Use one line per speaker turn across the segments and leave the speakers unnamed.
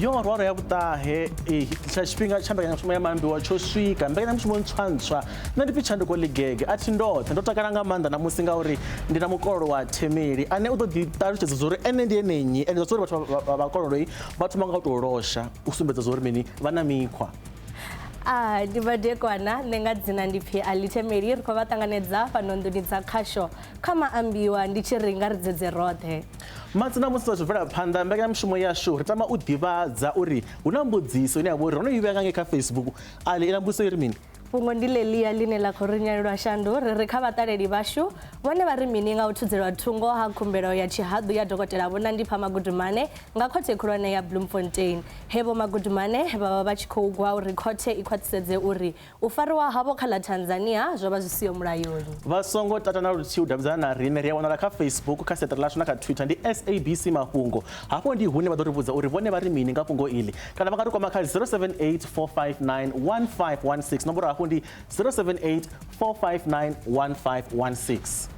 Yo rwaro ya vhutahe tshifhinga tsha mbekanyamushumo ya Maambiwa tsho swika mbekanyamushumo ntswa nṋe ndi Tshanduko Ligegevha athi ndothe ndo takala nga maanḓa na musi ngauri ndi na mukolo wa Themeli ane u ḓo ḓi ṱalutshedza zwo uri ene ndi enenyi ende zwo uri vhathu vha koloi vha thoma nga u tou losha u sumbedza zwo uri mini vha na mikhwa.
Ndi madekwana nṋe nga dzina ndi pfi Ally Themeli ri khou vha ṱanganedza fhano nḓuni dza khasho kha Maambiwa ndi tshi ri nga ri dzedze roṱhe.
Matsina musi zwa bvela phanḓa mbekanyamushumo yashu ri tama u ḓivhadza uri hu na mbudziso ine ya vha uri ro no i vhea nge kha Facebook. Ally ina mbudziso iri mini?
Fhungo ndi ḽeḽia ḽine ḽa khou ri nyalelwa shandu ri kha vhaṱaleli vhashu vhone vha ri mini nga u thudzelwa thungo ha khumbelo ya tshihaḓu ya dokotela Vho Nandipha Magudumane nga khothe khulwane ya Bloemfontein. Hevho Magudumane vha vha vha tshi khou gwa uri khothe i khwaṱhisedze uri u fariwa havho kha ḽa Tanzania zwo vha zwi siho mulayoni. Vha
songo tata na luthihi u davhidzana na riṋe ri a wanala kha Facebook kha seṱari ḽashu na kha Twitter ndi SABC Mafhungo. Hafho ndi hune vha ḓo ri vhudza uri vhone vha ri mini nga fhungo iḽi kana vha nga ri kwama kha 078 459 1516 nomboro hafho ndi 078 459 1516.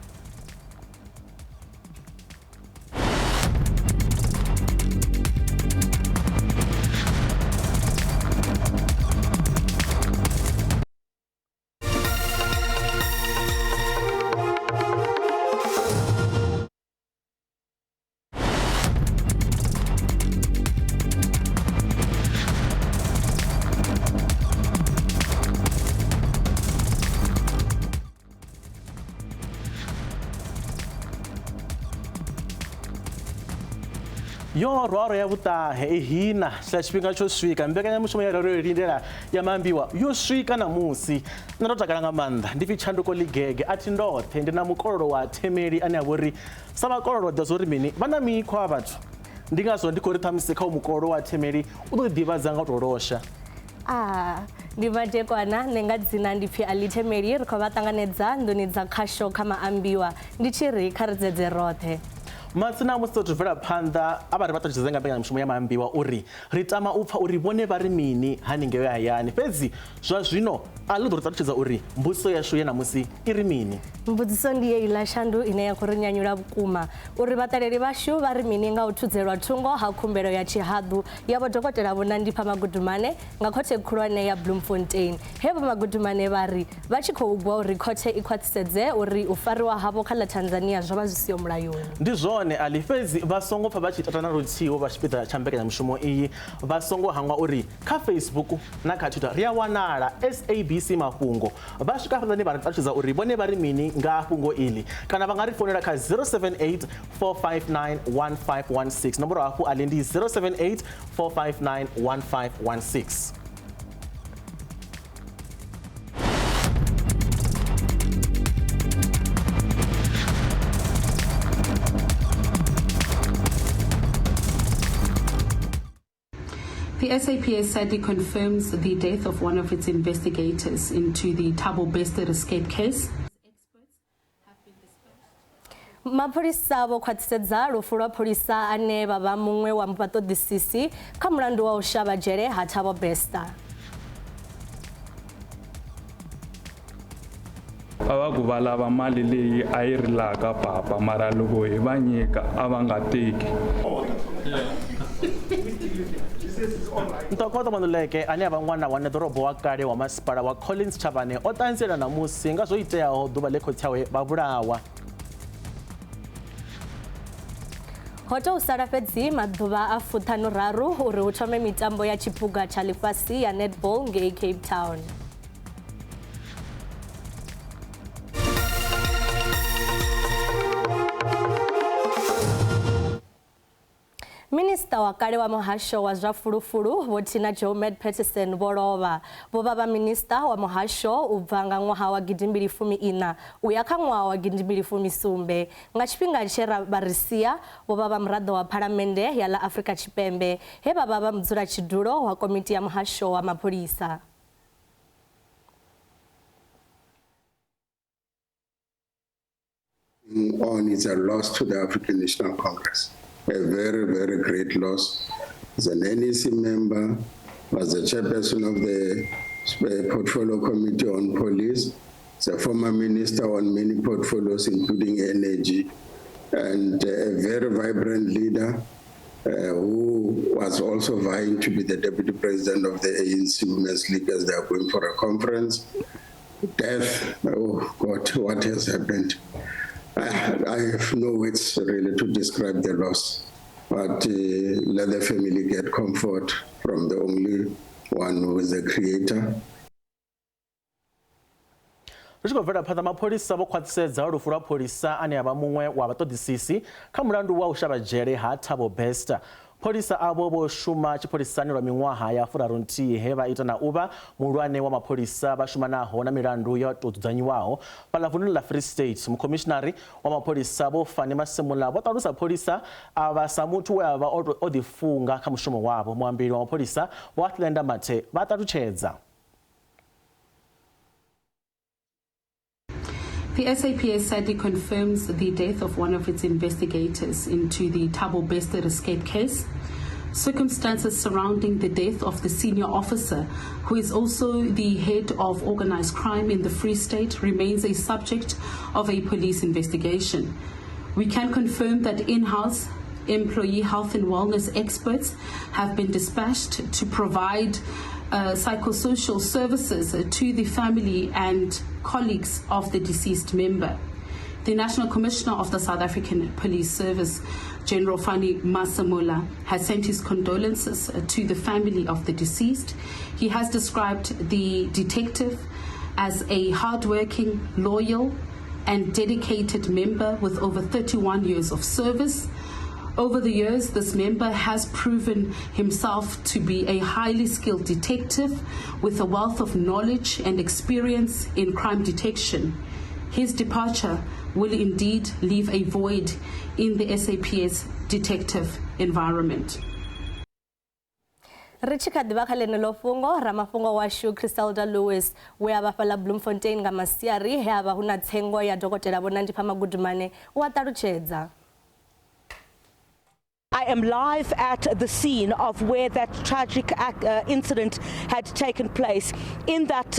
Yo rwaro ya vhutahe ihina tsha tshifhinga tsho swika mbekanyamushumo ya rero lindela ya Maambiwa yo swika na musi nṋe ndo takala nga maanḓa ndi pfi Tshanduko Ligegevha athi ndothe ndi na mukolo wa Themeli ane a vha uri sa vhakolo ḓa zwo ri mini vha na mikhwa vhathu ndi ngazwo ndi khou ri ṱhamusi kha mukolo wa Themeli u ḓo ḓivhadza nga u tou losha.
Ndi madekwana nṋe nga dzina ndi pfi Ally Themeli ri khou vha ṱanganedza nḓuni dza khasho kha Maambiwa ndi tshi ri kha ri dzedze roṱhe.
Matsina musi ḓo bvela phanḓa a vha ri vha ṱalutshedza nga mbekanyamushumo ya Maambiwa uri ri tama u pfha uri vhone vha ri mini haningei hayani fhedzi zwa zwino Ally ḓo ri ṱalutshedza uri mbudziso yashu ya namusi i ri mini.
Mbudziso ndi heiḽa shandu ine ya khou ri nyanyula vhukuma uri vhaṱaleli vhashu vha ri mini nga u thudzelwa thungo ha khumbelo ya tshihaḓu ya vho dokotela Vho Nandipha Magudumane nga khothe khulwane ya Bloemfontein. Hevho Magudumane vha ri vha tshi khou gwa uri khothe i khwaṱhisedze uri u fariwa havho kha ḽa Tanzania zwo vha zwi siho mulayoni.
Ndi zwone Ally fhedzi vha songo pfa vha tshi tata na luthihi vha tshipiḓa tsha mbekanyamushumo iyi vha songo hangwa uri kha Facebook na kha Twitter ri a wanala SABC Mafhungo vha swika hafhaḽani vha ri ṱalutshedza uri vhone vha ri mini nga fhungo iḽi kana vha nga ri founela kha 078 459 1516 nomboro hafhu Ally ndi 078 459 1516.
The SAPS sadly confirms the death of one of its investigators into the Tambo bested escape case.
Mapholisa vho khwaṱhisedza lufu lwa pholisa ane vha vha muṅwe wa vhaṱoḓisisi kha mulandu wa u shavha dzhele ha Tambo Besta.
Va ku va lava mali leyi a yi ri laha ka papa mara loko hi va nyika a va nga teki.
Ntokoto Manuleke ane a vha ṅwana wa nedorobo wa kale wa masipala wa Collins Chavane o ṱanziela namusi nga zwo iteaho ḓuvha ḽe khotsi yawe vha vhulawa.
Ho tou sala fhedzi maḓuvha a 43 uri hu thome mitambo ya tshiphuga tsha ḽifhasi ya Netball ngei Cape Town. Minista wa kale wa muhasho wa zwa fulufulu Vho Tina Joe Peterson vho lovha. Vho vha vha minista wa muhasho u bva nga ṅwaha wa 2014 u ya kha ṅwaha wa 2017. Nga tshifhinga tshe vha ri sia vho vha vha muraḓo wa phalamennde ya ḽa Afrika Tshipembe he vha vha vha mudzula tshidulo wa komiti ya muhasho wa mapholisa.
On is a loss to the African National Congress. A very, very great loss. As an NEC member, was the chairperson of the Portfolio Committee on Police, as a former minister on many portfolios, including energy, and a very vibrant leader who was also vying to be the deputy president of the ANC Women's League as they are going for a conference. Death, oh God, what has happened? I have no words really to describe the loss, but let the family get comfort from the only one who is the creator.
Richikobvera phanḓa mapholisa vho khwaṱhisedza lufu lwa pholisa ane avha muṅwe wa vhaṱoḓisisi kha mulandu wa u shavha dzhele ha Tambo Bester. Pholisa avho vho shuma tshipholisani lwa miṅwaha ya 31 vha ita na u vha muhulwane wa mapholisa vha shumanaho na milandu yo tou dzudzanyiwaho fhaḽa vunḓuni ḽa Free State. Mukhomishinari wa mapholisa vho Fani Masemula vho ṱalusa pholisa avha sa muthu we a vha o ḓifunga kha mushumo wavho. Muambeli wa mapholisa vho Athlenda Mathe vha ṱalutshedza.
The SAPS sadly confirms the death of one of its investigators into the Tambo Bester escape case. Circumstances surrounding the death of the senior officer, who is also the head of organized crime in the Free State, remains a subject of a police investigation. We can confirm that in-house employee health and wellness experts have been dispatched to provide psychosocial services to the family and colleagues of the deceased member. The National Commissioner of the South African Police Service, General Fani Masemula, has sent his condolences to the family of the deceased. He has described the detective as a hardworking, loyal, and dedicated member with over 31 years of service. Over the years, this member has proven himself to be a highly skilled detective with a wealth of knowledge and experience in crime detection. His departure will indeed leave a void in the SAPS detective environment.
Richika ḓivha kha ḽeneḽo fhungo ramafhungo washu Criselda Lewis we a vha fhaḽa Bloemfontein nga masiari he a vha hu na tsengo ya dokotela vho Nandipha Magudumane u a ṱalutshedza.
I am live at the scene of where that tragic incident had taken place. In that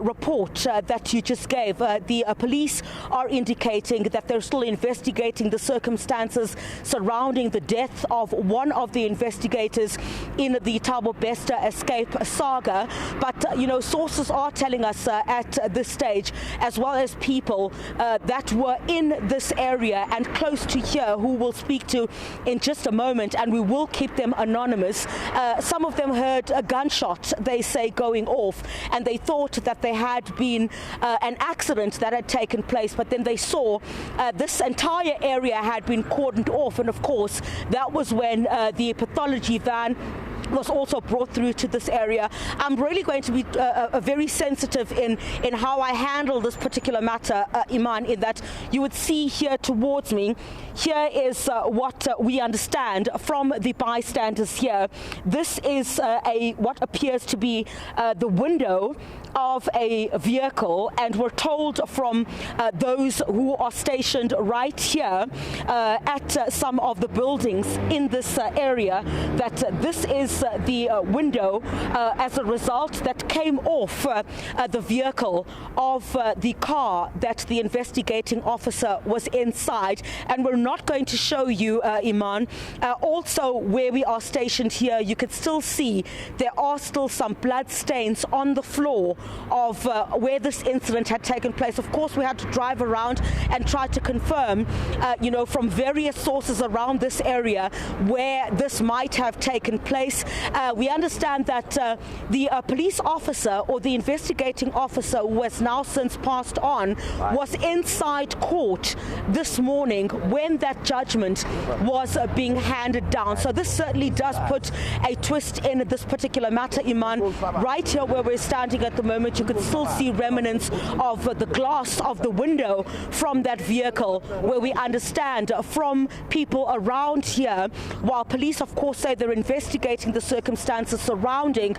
report that you just gave, the police are indicating that they're still investigating the circumstances surrounding the death of one of the investigators in the Tambo Bester escape saga. But, you know, sources are telling us at this stage, as well as people that were in this area and close to here, who we'll speak to in just a moment, and we will keep them anonymous. Some of them heard a gunshot, they say, going off, and they thought that there had been an accident that had taken place, but then they saw this entire area had been cordoned off, and of course that was when the pathology van was also brought through to this area. I'm really going to be very sensitive in how I handle this particular matter, Iman, in that you would see here towards me, here is what we understand from the bystanders here. This is what appears to be the window of a vehicle, and we're told from those who are stationed right here at some of the buildings in this area that this is the window as a result that came off the vehicle of the car that the investigating officer was inside. And we're not going to show you, Iman. Also, where we are stationed here, you could still see there are still some blood stains on the floor of where this incident had taken place. Of course, we had to drive around and try to confirm, you know, from various sources around this area where this might have taken place. We understand that the police officer, or the investigating officer, who has now since passed on, was inside court this morning when that judgment was being handed down. So this certainly does put a twist in this particular matter, Iman. Right here where we're standing at the moment, you can still see remnants of the glass of the window from that vehicle, where we understand from people around here, while police of course say they're investigating the circumstances surrounding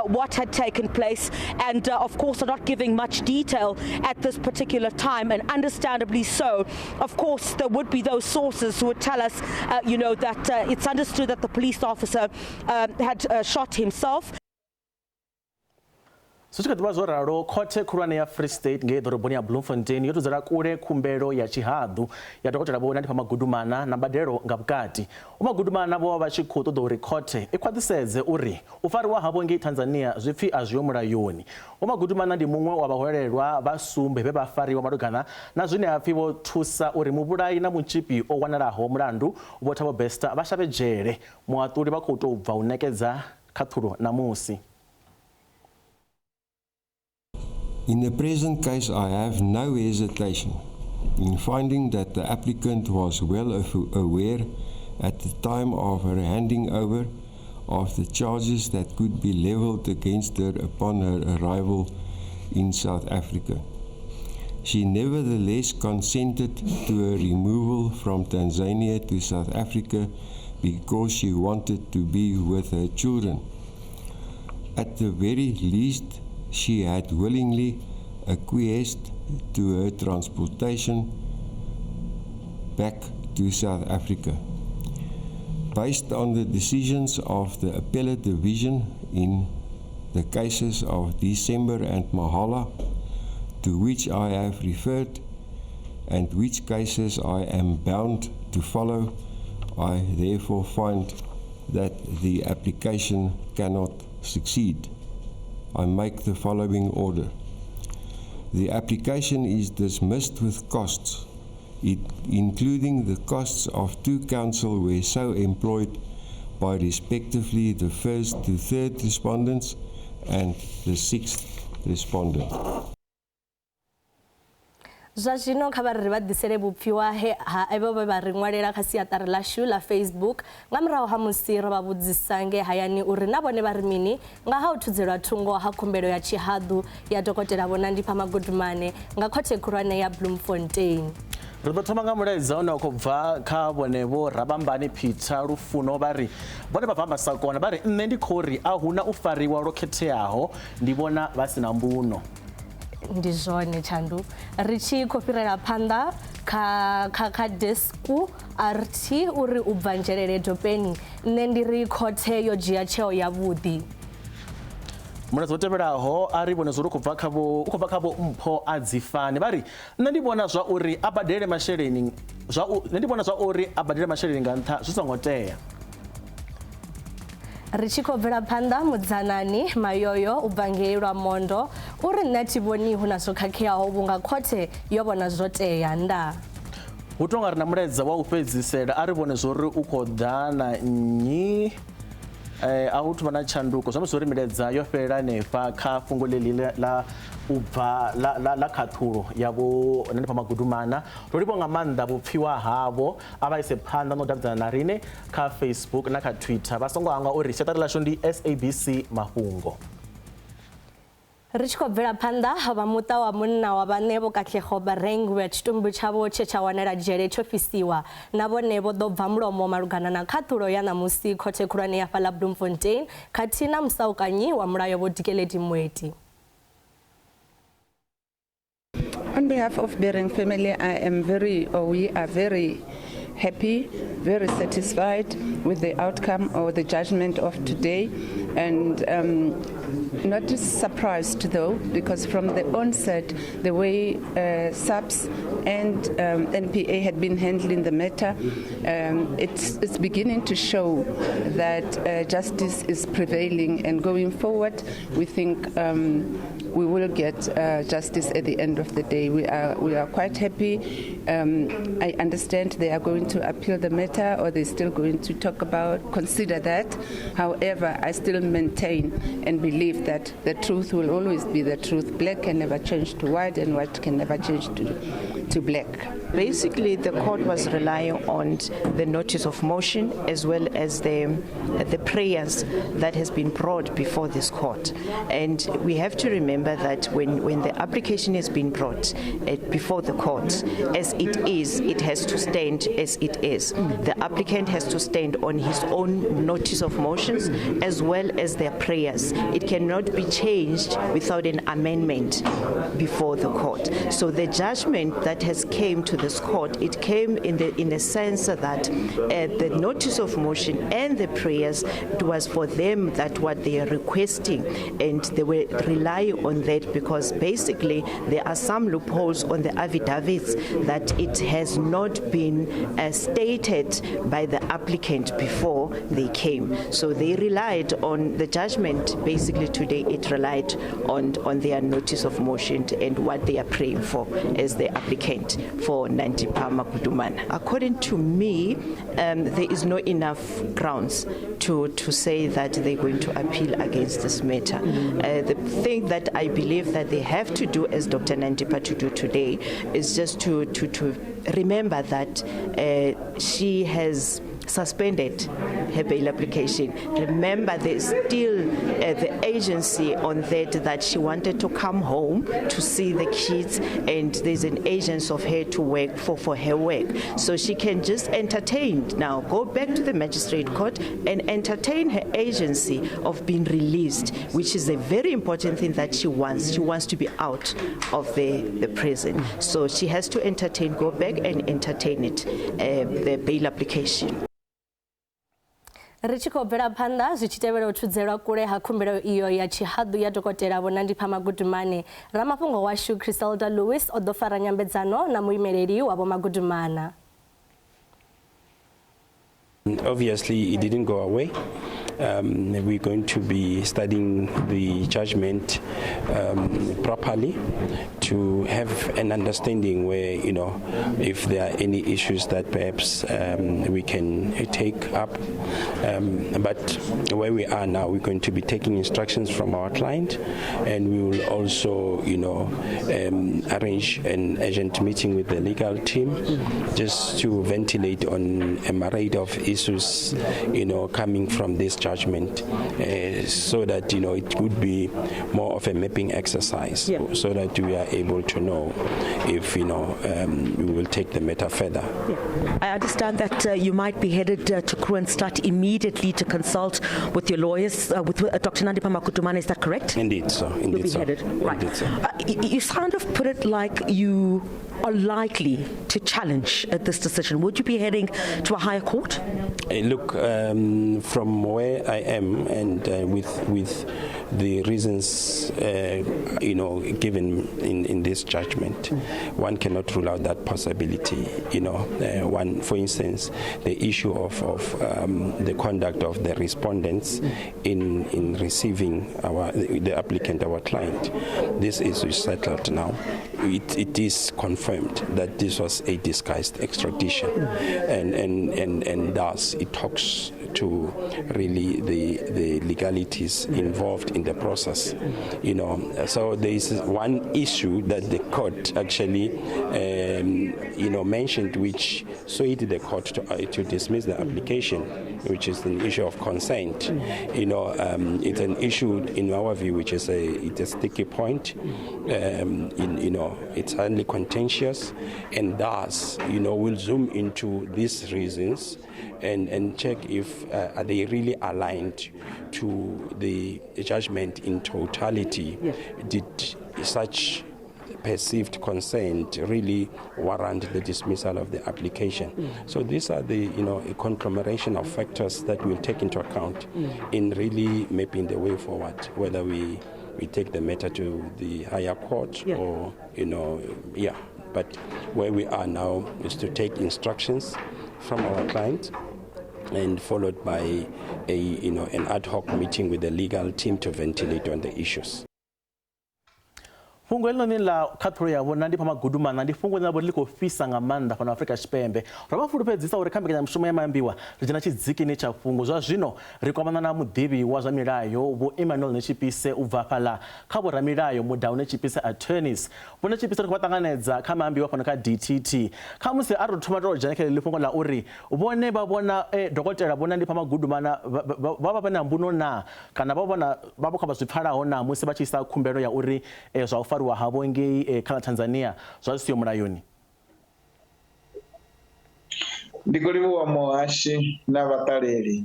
what had taken place, and of course are not giving much detail at this particular time, and understandably so. Of course, there would be those sources who would tell us, you know, that it's understood that the police officer had shot himself.
Zwitshi kha ḓivha zwo ralo khothe khulwane ya Free State ngei ḓoroboni ya Bloemfontein yo tudzela kule khumbelo ya tshihadu ya dokotela Vho Nandipha Magudumana na mbadelo nga vhukati. Magudumana vho vha tshi khou ṱoḓa uri khothe i khwaṱhisedze uri u fariwa havho ngei Tanzania zwipfi a zwiho mulayoni. Magudumana ndi muṅwe wa vhaholelwa vha sumbe vhe vha fariwa malugana na zwine hapfi vho thusa uri muvhulayi na mutzhipi o wanalaho mulandu Vho Thabo Bester vha shavhe dzhele. Muhaṱuli vha khou tou bva u ṋekedza khaṱhulo namusi.
In the present case, I have no hesitation in finding that the applicant was well aware at the time of her handing over of the charges that could be levelled against her upon her arrival in South Africa. She nevertheless consented to her removal from Tanzania to South Africa because she wanted to be with her children. At the very least, she had willingly acquiesced to her transportation back to South Africa. Based on the decisions of the Appellate Division in the cases of December and Mahala, to which I have referred, and which cases I am bound to follow, I therefore find that the application cannot succeed. I make the following order. The application is dismissed with costs, including the costs of 2 counsel where so employed by respectively the 1st to 3rd respondents and the 6th respondent.
Zwazwino kha vha ri vha ḓisele vhupfiwa ha evho vhe vha ri ṅwalela kha siaṱari ḽashu ḽa Facebook nga murahu ha musi ro vha vhudzisa nge hayani uri na vhone vha ri mini nga ha u thudzelwa thungo ha khumbelo ya tshihadu ya dokotela Vho Nandipha Magudumane nga khothe khulwane ya Bloemfontein.
Ri ḓo thoma nga mulaedza une wa khou bva kha vhone Vho Rabambani Peter Lufuno vha ri vhone vha bva Masakona vha ri nṋe ndi khou ri ahuna u fariwa lwo khetheaho ndi vhona vha sina mbuno.
Ndi zwone Tshandu ri tshi khou fhirela phanḓa kha desku RT uri u bva nzhelele dopeni nṋe ndi ri khothe yo dzhia tsheo ya vhuḓi.
Mulaedza wo tevhelaho a ri vhone zwo khou bva kha vho Mpho a Dzifani vha ri nṋe ndi vhona zwa uri a badele masheleni nga nṱha zwi songo tea.
Ri tshi khou bvela phanḓa Mudzanani Mayoyo u bva ngei Lwamondo uri nṋe thi vhoni hu na zwo khakheaho vhunga khothe yo vhona zwo tea nda.
Hu tonga ri na mulaedza wa u fhedzisela a ri vhone zwo ri u khou ḓa na nnyi a hu thuvha na tshanduko zwa musi uri milaedza yo fhelela hanefha kha fhungo ḽeḽi ḽa u bva ḽa khaṱhulo ya Vho Nandipha Magudumana ro livho nga maanḓa vhupfiwa havho a vha ise phanḓa no davhidzana na rine kha Facebook na kha Twitter vha songo hangwa uri siaṱari ḽashu ndi SABC Mafhungo.
Ri tshi khou bvela phanḓa vha muṱa wa munna wa vhaṋe Vho Katlego Barengwe tshitumbu tshavho tshe tsha wanela dzhele tsho fhisiwa na vhone vho ḓo bva mulomo malugana na khaṱhulo ya ṋamusi khothe khulwane ya fhaḽa Bloemfontein khathihi na musaukanyi wa mulayo Vho Dikeledi Mweti.
On behalf of Bareng family, we are very happy, very satisfied with the outcome or the judgment of today, and not surprised though, because from the onset, the way SABC and NPA had been handling the matter, it's beginning to show that justice is prevailing, and going forward, we think we will get justice at the end of the day. We are quite happy. I understand they are going to appeal the matter, or they're still going to consider that. However, I still maintain and believe that the truth will always be the truth. Black can never change to white, and white can never change to black.
Basically, the court was relying on the notice of motion as well as the prayers that has been brought before this court. And we have to remember that when the application has been brought before the court, as it has to stand as it is. The applicant has to stand on his own notice of motions as well as their prayers. It cannot be changed without an amendment before the court. So the judgment that has came to the this court, it came in a sense that the notice of motion and the prayers, it was for them that what they are requesting, and they were relying on that because basically there are some loopholes on the affidavits that it has not been stated by the applicant before they came. So they relied on the judgment. Basically today it relied on their notice of motion and what they are praying for as the applicant for Nandipha Magudumana. According to me, there is no enough grounds to say that they're going to appeal against this matter. The thing that I believe that they have to do, as Dr. Nandipha to do today, is just to remember that she has suspended her bail application. Remember, there's still the agency on that she wanted to come home to see the kids, and there's an agency of her to work for her work. So she can just entertain now, go back to the magistrate court and entertain her agency of being released, which is a very important thing that she wants. She wants to be out of the prison. So she has to entertain, go back and entertain it, the bail application.
Ri tshi khou bvela phanḓa zwi tshi tevhela u thudzelwa kule ha khumbelo iyo ya tshihadu ya dokotela Vho Nandipha Magudumane, ramafhungo washu Criselda Lewis o ḓo fara nyambedzano na muimeleli wa Vho Magudumana.
Obviously, it didn't go away. We're going to be studying the judgment properly to have an understanding where, if there are any issues that perhaps we can take up. But where we are now, we're going to be taking instructions from our client, and we will also, arrange an urgent meeting with the legal team just to ventilate on a myriad of issues, coming from this judgment, so that it would be more of a mapping exercise, so that we are able to know if we will take the matter further.
I understand that you might be headed to Kroonstad immediately to consult with your lawyers, with Dr. Nandipha Magudumane. Is that correct?
Indeed, so.
You'll be headed, right?
Indeed, so.
You kind of put it like you are likely to challenge this decision. Would you be heading to a higher court?
Look, from where I am and with the reasons given in this judgment, one cannot rule out that possibility. One, for instance, the issue of the conduct of the respondents in receiving the applicant, our client. This issue is settled now. It is confirmed that this was a disguised extradition, and thus it talks to really the legalities involved in the process. So there is one issue that the court actually mentioned, which swayed the court to dismiss the application, which is an issue of consent. It's an issue in our view which is it's a sticky point. It's highly contentious, and thus we'll zoom into these reasons and check if are they really aligned to the judgment in totality. Did such perceived consent really warrant the dismissal of the application? So these are the a conglomeration of factors that we'll take into account in really mapping the way forward, whether we take the matter to the higher court or but where we are now is to take instructions from our client, and followed by an ad hoc meeting with the legal team to ventilate on the issues.
Fungo elinoni la khatholo ya Vho Nandipha Magudumane ndi fungo ḽine ḽi khou fhisa nga maanḓa fhano Afrika Tshipembe. Ro vha fulufhedzisa uri kha mbekanyamushumo ya Maambiwa ri dzhena tshidzikini tsha fungo. Zwa zwino ri kwamana na muḓivhi wa zwa milayo Vho Emmanuel Netshipise u bva fhaḽa kha vhoramilayo Mudau Netshipise attorneys. Vho Netshipise ri khou ṱanganedza kha Maambiwa fhano kha DTT. Kha musi a ri thoma to dzhena kha ḽi fungo ḽa uri vhone vha vhona dokotela Vho Nandipha Magudumane vha vha na mbuno na kana vha vhona vha vha zwi pfalaho na musi vha tshi isa khumbelo ya uri zwa u fariwa havho ngei kha Tanzania zwa siyo mulayoni.
Ndikoliwa Vhahashi na vhaṱaleli.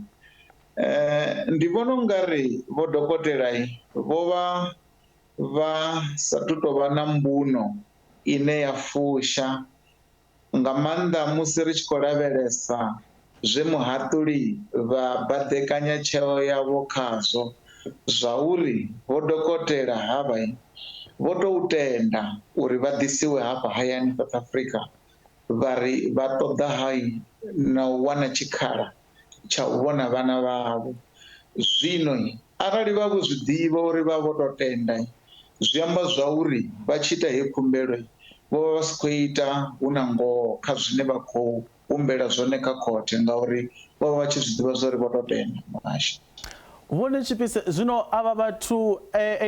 Ndi vhona ungari vho dokotela vho vha sa tou vha na mbuno ine ya fusha nga maanḓa musi ri tshi khou lavhelesa zwe muhaṱuli vha badekanya tsheo yavho khazwo zwa uri vho dokotela havha vho tou tenda uri vha ḓisiwe hafha hayani South Africa vha ri vha ṱoḓa hai na u wana tshikhala tsha u vhona vhana vhavho. Zwino arali vha vho zwi ḓivha uri vha vho tou tenda zwi amba zwa uri vha tshi ita he khumbelo vho vha vha si khou ita hu na ngoho kha zwine vha khou humbela zwone kha khothe ngauri vho vha vha tshi zwi ḓivha zwa uri vho tou tenda Vhahashi.
Vhone Tshipise zwino ava vhathu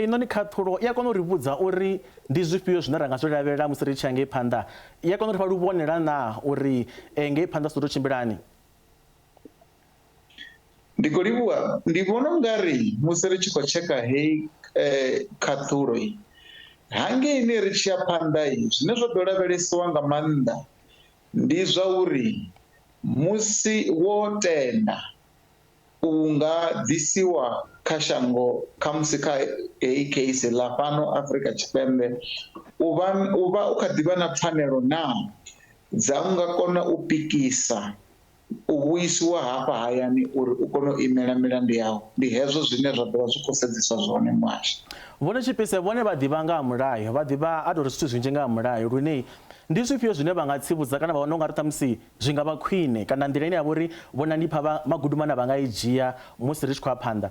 inoni khaṱhulo ya kona u ri vhudza uri ndi zwifhio zwine ra nga zwi lavhelela musi ri tshi ya ngei phanḓa ya kona uri vha lu vhonela na uri ngei phanḓa zwi ḓo tou tshimbilani.
Ndi khou livhuwa ndi vhona ungari musi ri tshi khou tsheka hei khaṱhulo hangeini ri tshi ya phanḓa zwine zwa ḓo lavhelesiwa nga maanḓa ndi zwa uri musi wo tenda u nga ḓisiwa kha shango kha musi kha hei case ḽa fhano Afrika Tshipembe u vha u kha ḓivha na pfanelo na dza u nga kona u pikisa u vhuisiwa hafha hayani uri u kone u imela milandu yawo. Ndi hezwo zwine zwa ḓovha zwi khou sedzeswa zwone Vhahashi.
Vhone Tshipise vhone vha ḓivha nga ha mulayo vha ḓivha a tori zwithu zwinzhi nga ha mulayo lune ndi zwifhio zwine vha nga tsivhudza kana vha vhona unga ri ṱhamusi zwi nga vha khwine kana nḓila ine ya vha uri vhona ndi pha magudumana vha nga i dzhia musi ri tshi khou ya phanḓa.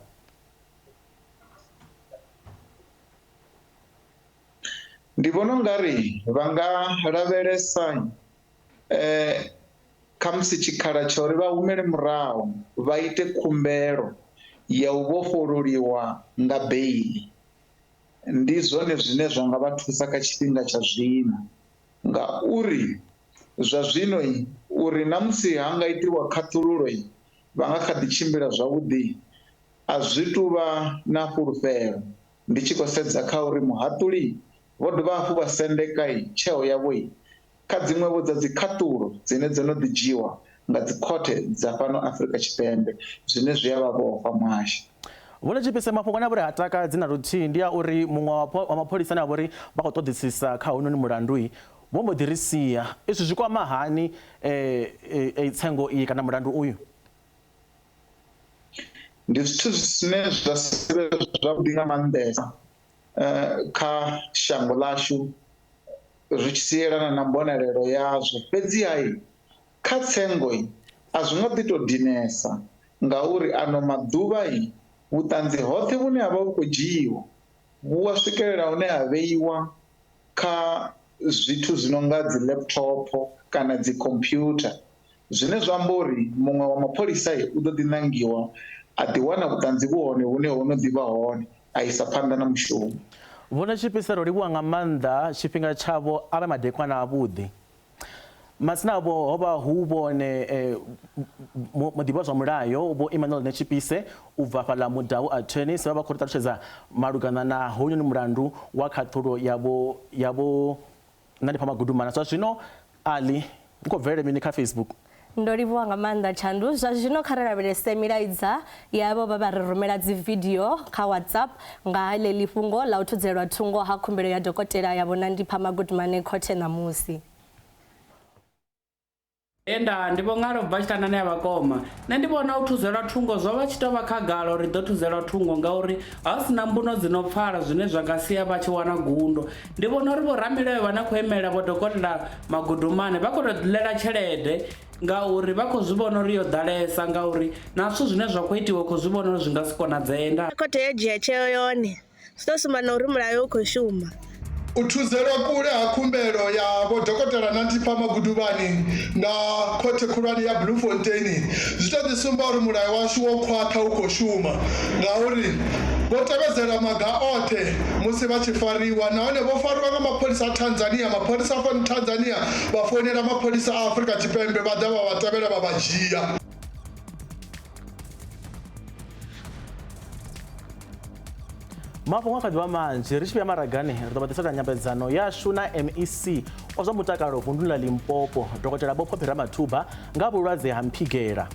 Ndi vhona ungari vha nga lavhelesa kha musi tshikhala tsha uri vha humele murahu vha ite khumbelo ya u vhofhololiwa nga beiḽi. Ndi zwone zwine zwa nga vha thusa kha tshifhinga tsha zwino ngauri zwa zwino uri na musi ha nga itiwa khaṱhululo vha nga kha ḓi tshimbila zwavhuḓi a zwi tu vha na fhulufhelo. Ndi tshi khou sedza kha uri muhaṱuli vho dovha hafhu vha sendeka tsheo yavho kha dziṅwevho dza dzi khaṱulo dzine dzo no ḓi dzhiwa nga dzi khothe dza fhano Afrika Tshipembe zwine zwi a vha vhofha Vhahashi.
Vhone Tshipise mafhungo ane a vhori ha takadzi na luthihi ndi a uri muṅwe wa mapholisa ane a vha uri vha khou ṱoḓisisa kha hounoni mulandu vho mbo ḓi ri sia izwi zwi kwama hani tsengo iyi kana mulandu uyu?
Ndi zwithu zwine zwa sivhe zwavhuḓi nga maanḓesa kha shango ḽashu ri tshi sielana na mbonelelo yazwo. Fhedziha kha tsengo a zwi nga ḓi tou dinesa ngauri ano maḓuvha vhuṱanzi hoṱhe vhune ha vha vhu khou dzhiiwa vhu a swikelela hune ha vheiwa kha zwithu zwi no nga dzi laptop kana dzi computer zwine zwa amba uri muṅwe wa mapholisa u ḓo ḓi ṋangiwa a ḓi wana vhuṱanzi vhuhone hune ho no ḓivha hone a isa phanḓa na mushumo.
Vhone Tshipise ro livhuwa nga maanḓa tshifhinga tshavho a vha madekwana avhuḓi masina avho ho vha hu vhone muḓivha zwa mulayo vho Emmanuel Tshipise u bva fhaḽa Mudau attorneys vha khou ṱalutshedza malugana na hounoni mulandu wa khaṱhulo yavho na ndipha magudumana. Zwa zwino Ali u khou bvelela mini kha Facebook?
Ndo livhuwa nga maanḓa Tshandu. Zwa zwino kha ri lavhelese milaedza yavho vha ri rumela dzi video kha WhatsApp nga ḽeḽi fhungo ḽa u thudzelwa thungo ha khumbelo ya dokotela yavho na ndipha magudumane khothe ṋamusi.
Enda ndi vhonga ro bva tshitanani ya vhakoma nṋe ndi vhona u thuzelwa thungo zwo vha tshi tou vha khagala uri ḓo thuzelwa thungo ngauri ha si na mbuno dzi no pfala zwine zwa nga sia vha tshi wana gundo. Ndi vhona uri vho ramilayo vha na khou emela vho dokotela magudumane vha khou tou ḓilela tshelede ngauri vha khou zwi vhona uri yo ḓalesa ngauri na zwithu zwine zwa khou itiwa khou zwi vhona uri zwi nga si konadzee.
Khothe yo dzhia tsheo yone zwi tou sumba na uri mulayo u khou shuma.
U thuzelwa kule ha khumbelo ya vho dokotela na ndipha magudumani na khothe khulwane ya Bloemfontein zwi tou ḓi sumba uri mulayo washu wo khwaṱha u khou shuma ngauri vho tevhedzela maga oṱhe musi vha tshi fariwa nahone vho fariwa nga mapholisa a Tanzania. Mapholisa a fhano Tanzania vha founela mapholisa a Afrika Tshipembe vha ḓa vha vha tevhela vha vha dzhia.
Mafhungo a kha ḓivha manzhi ri tshi vhuya maragani ri ḓo vha ḓisela nyambedzano yashu na MEC wa zwa mutakalo vunḓuni ḽa Limpopo Dokotela Vho Phophi Ramathuba nga vhulwadze ha mphigela.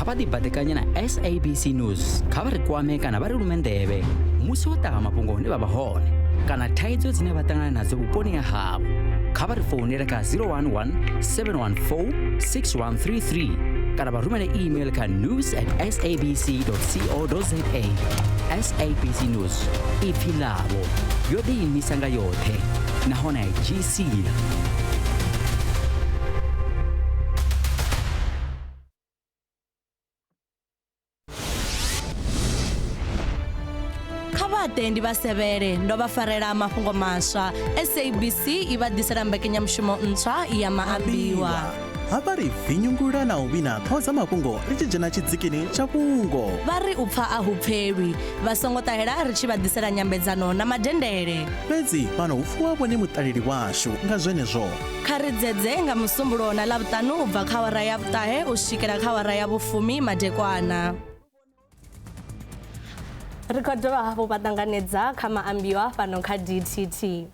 vha ḓi baḓekanya na SABC News kha vha ri kwame kana vha ri lume nḓevhe musi wo ṱaha mafhungo hune vha vha hone kana thaidzo dzine vha ṱangana nadzo vhuponi ha havho kha vha ri founele kha 011 714 6133 kana vha rumele email kha news@sabc.co.za. SABC News ipfi ḽavho yo ḓiimisa nga yoṱhe nahone a dzhiisila.
Vhatendi vha sevhele ndo vha farela mafhungo maswa. SABC i vha ḓisela mbekanyamushumo ntswa ya Maambiwa.
Hafha ri vinyungula na u vhina ṱhoho dza mafhungo ri tshi dzhena tshitsikini tsha fhungo.
Vha ri u pfa a hu pfhelwi vha songo ṱahela ri tshi vha ḓisela nyambedzano na madendele.
Fhedzi fhano hu pfuwa vhone muṱaleli washu nga zwenezwo.
Kha ri dzedze nga Musumbuluwo na Lavhutanu u bva kha awara ya vhuṱahe u swikela kha awara ya vhufumi madekwana. Ri khou dovha hafhu vha ṱanganedza kha Maambiwa fhano kha DTT.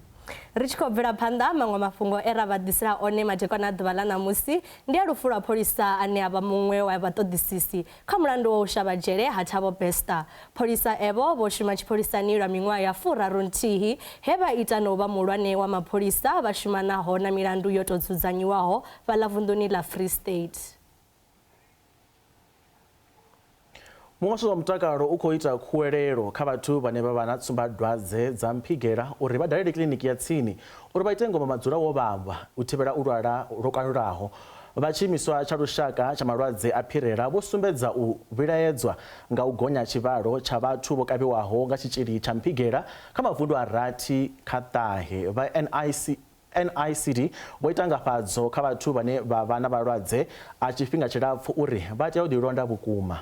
Ri tshi khou bvela phanḓa maṅwe mafhungo e ra vha ḓisela one madekwana a ḓuvha ḽa ṋamusi ndi a lufu lwa pholisa ane a vha muṅwe wa vhaṱoḓisisi kha mulandu wa u shavha dzhele ha Tambo Besta. Pholisa evho vho shuma tshipholisani lwa miṅwaha ya 30 he vha ita na u vha muhulwane wa mapholisa vha shumanaho na milandu yo tou dzudzanyiwaho fhaḽa vunḓuni ḽa Free State.
Muhasho wa mutakalo u khou ita khuwelelo kha vhathu vhane vha vha na tsumbadwadze dza mphigela uri vha dalele kiliniki ya tsini uri vha ite ngoma madzula wo vhavha u thivhela u lwala lwo kalulaho. Vha tshiimiswa tsha lushaka tsha malwadze a phirela vho sumbedza u vhilaedzwa nga u gonya tshivhalo tsha vhathu vho kavhiwaho nga tshitzhili tsha mphigela kha mavundu a rathi kha ṱahe. Vha NICD vho ita ngafhadzo kha vhathu vhane vha vha na vhalwadze a tshifhinga tshilapfu uri vha tea u ḓilonda vhukuma.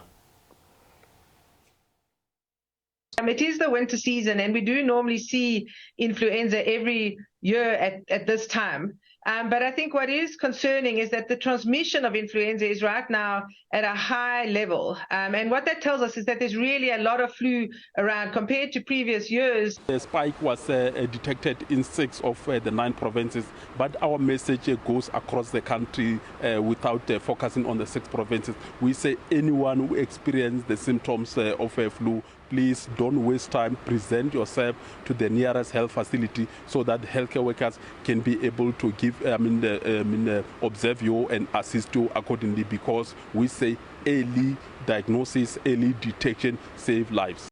It is the winter season and we do normally see influenza every year at this time. But I think what is concerning is that the transmission of influenza is right now at a high level. And what that tells us is that there's really a lot of flu around compared to previous years.
The spike was detected in 6 of the 9 provinces, but our message goes across the country without focusing on the 6 provinces. We say anyone who experiences the symptoms of a flu, please don't waste time, present yourself to the nearest health facility so that healthcare workers can be able to give, observe you and assist you accordingly, because we say early diagnosis, early detection save lives.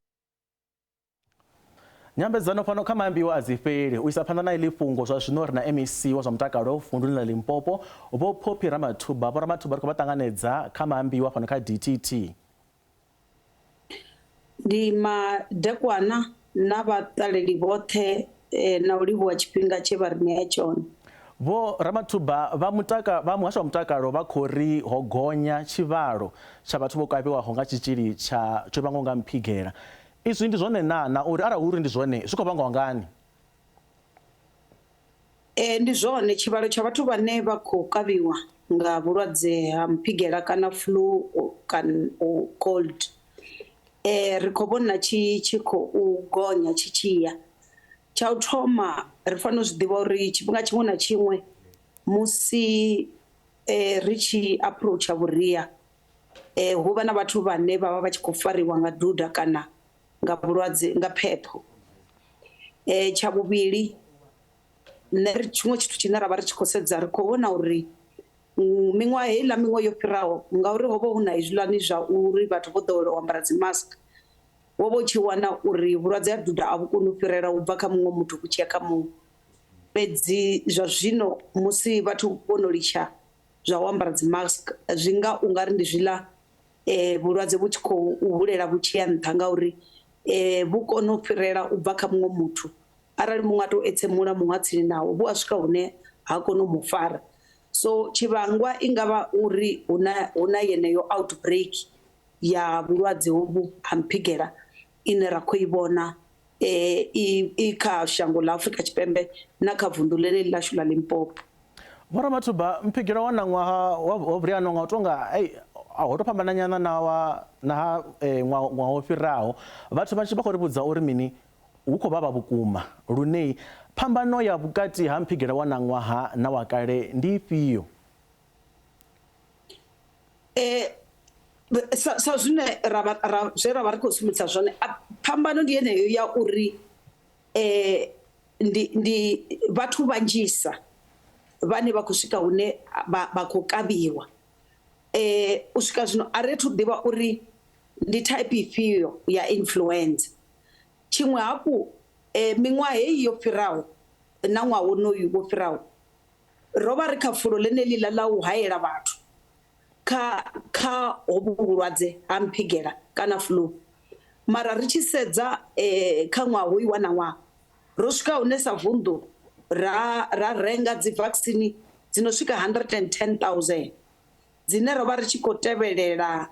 Nyambedzano fhano kha Maambiwa a dzi fheli u isa phanḓa na iḽi fhungo zwa zwino ri na MEC wa zwa mutakalo vunḓuni ḽa Limpopo vho Phophi Ramathuba. Vho Ramathuba ri khou vha ṱanganedza kha Maambiwa fhano kha DTT.
Ndi madekwana na vhaṱaleli vhoṱhe na u livhuwa tshifhinga tshe vha ri ṋea tshone.
Vho Ramathuba vha muhasho wa mutakalo vha khou ri ho gonya tshivhalo tsha vhathu vho kavhiwaho nga tshitzhili tsho vhangwaho nga mphigela. Izwi ndi zwone na uri arali uri ndi zwone zwi khou vhangwa ngani?
Ndi zwone tshivhalo tsha vhathu vhane vha khou kavhiwa nga vhulwadze ha mphigela kana flu kana cold. Ri khou vhona tshi khou gonya tshi tshiya. Tsha u thoma ri fanela u zwi ḓivha uri tshifhinga tshiṅwe na tshiṅwe musi ri tshi approacha vhuria hu vha na vhathu vhane vha vha vha tshi khou fariwa nga duda kana nga vhulwadze nga phepho. Tsha vhuvhili nṋe ri tshiṅwe tshithu tshine ra vha ri tshi khou sedza ri khou vhona uri miṅwaha heiḽa miṅwe yo fhiraho ngauri ho vha hu na hezwiḽani zwa uri vhathu vho ḓowela u ambara dzi mask, wo vha u tshi wana uri vhulwadze ha duda a vhu koni u fhirela u bva kha muṅwe muthu u tshi ya kha muṅwe. Fhedzi zwa zwino musi vhathu vho no litsha zwa u ambara dzi mask zwi nga u nga ri ndi zwiḽa vhulwadze vhu tshi khou hulela vhu tshi ya nṱha ngauri vhu kone u fhirela u bva kha muṅwe muthu. Arali muṅwe a tou etsemula muṅwe a tsini nawo vhu a swika hune ha kone u mu fara. So tshivhangwa i ngavha uri hu na yeneyo outbreak ya vhulwadze hovhu ha mphigela ine ra khou i vhona i kha shango ḽa Afrika Tshipembe na kha vunḓu ḽeneḽi ḽashu ḽa Limpopo.
Vho Ramathuba, mphigela wa ṋaṅwaha wa vhuria no nga u tonga ho to fhambana nyana na ṅwaha wo fhiraho. Vhathu vhanzhi vha khou ri vhudza uri mini hu khou vhavha vhukuma lune phambano ya vhukati ha mphigela wa ṋaṅwaha na wa kale ndi ifhio?
sa zwine ra vha ri khou sumbedza zwone phambano ndi yeneyo ya uri ndi vhathu vhanzhisa vhane vha khou swika hune vha khou kavhiwa u swika zwino a ri thu ḓivha uri ndi type ifhio ya influenza tshiṅwe hafhu miṅwaha heyi yo fhiraho na ṅwaha wonoyu wo fhiraho ro vha ri kha fulo ḽeneḽi ḽa u hayela vhathu kha hovhu vhulwadze ha mphigela kana flu mara ri tshi sedza kha ṅwaha hoyu wa na ṅwaha ro swika hune sa vunḓu ra renga dzi vaccine dzi no swika 110,000 dzine ro vha ri tshi khou tevhelela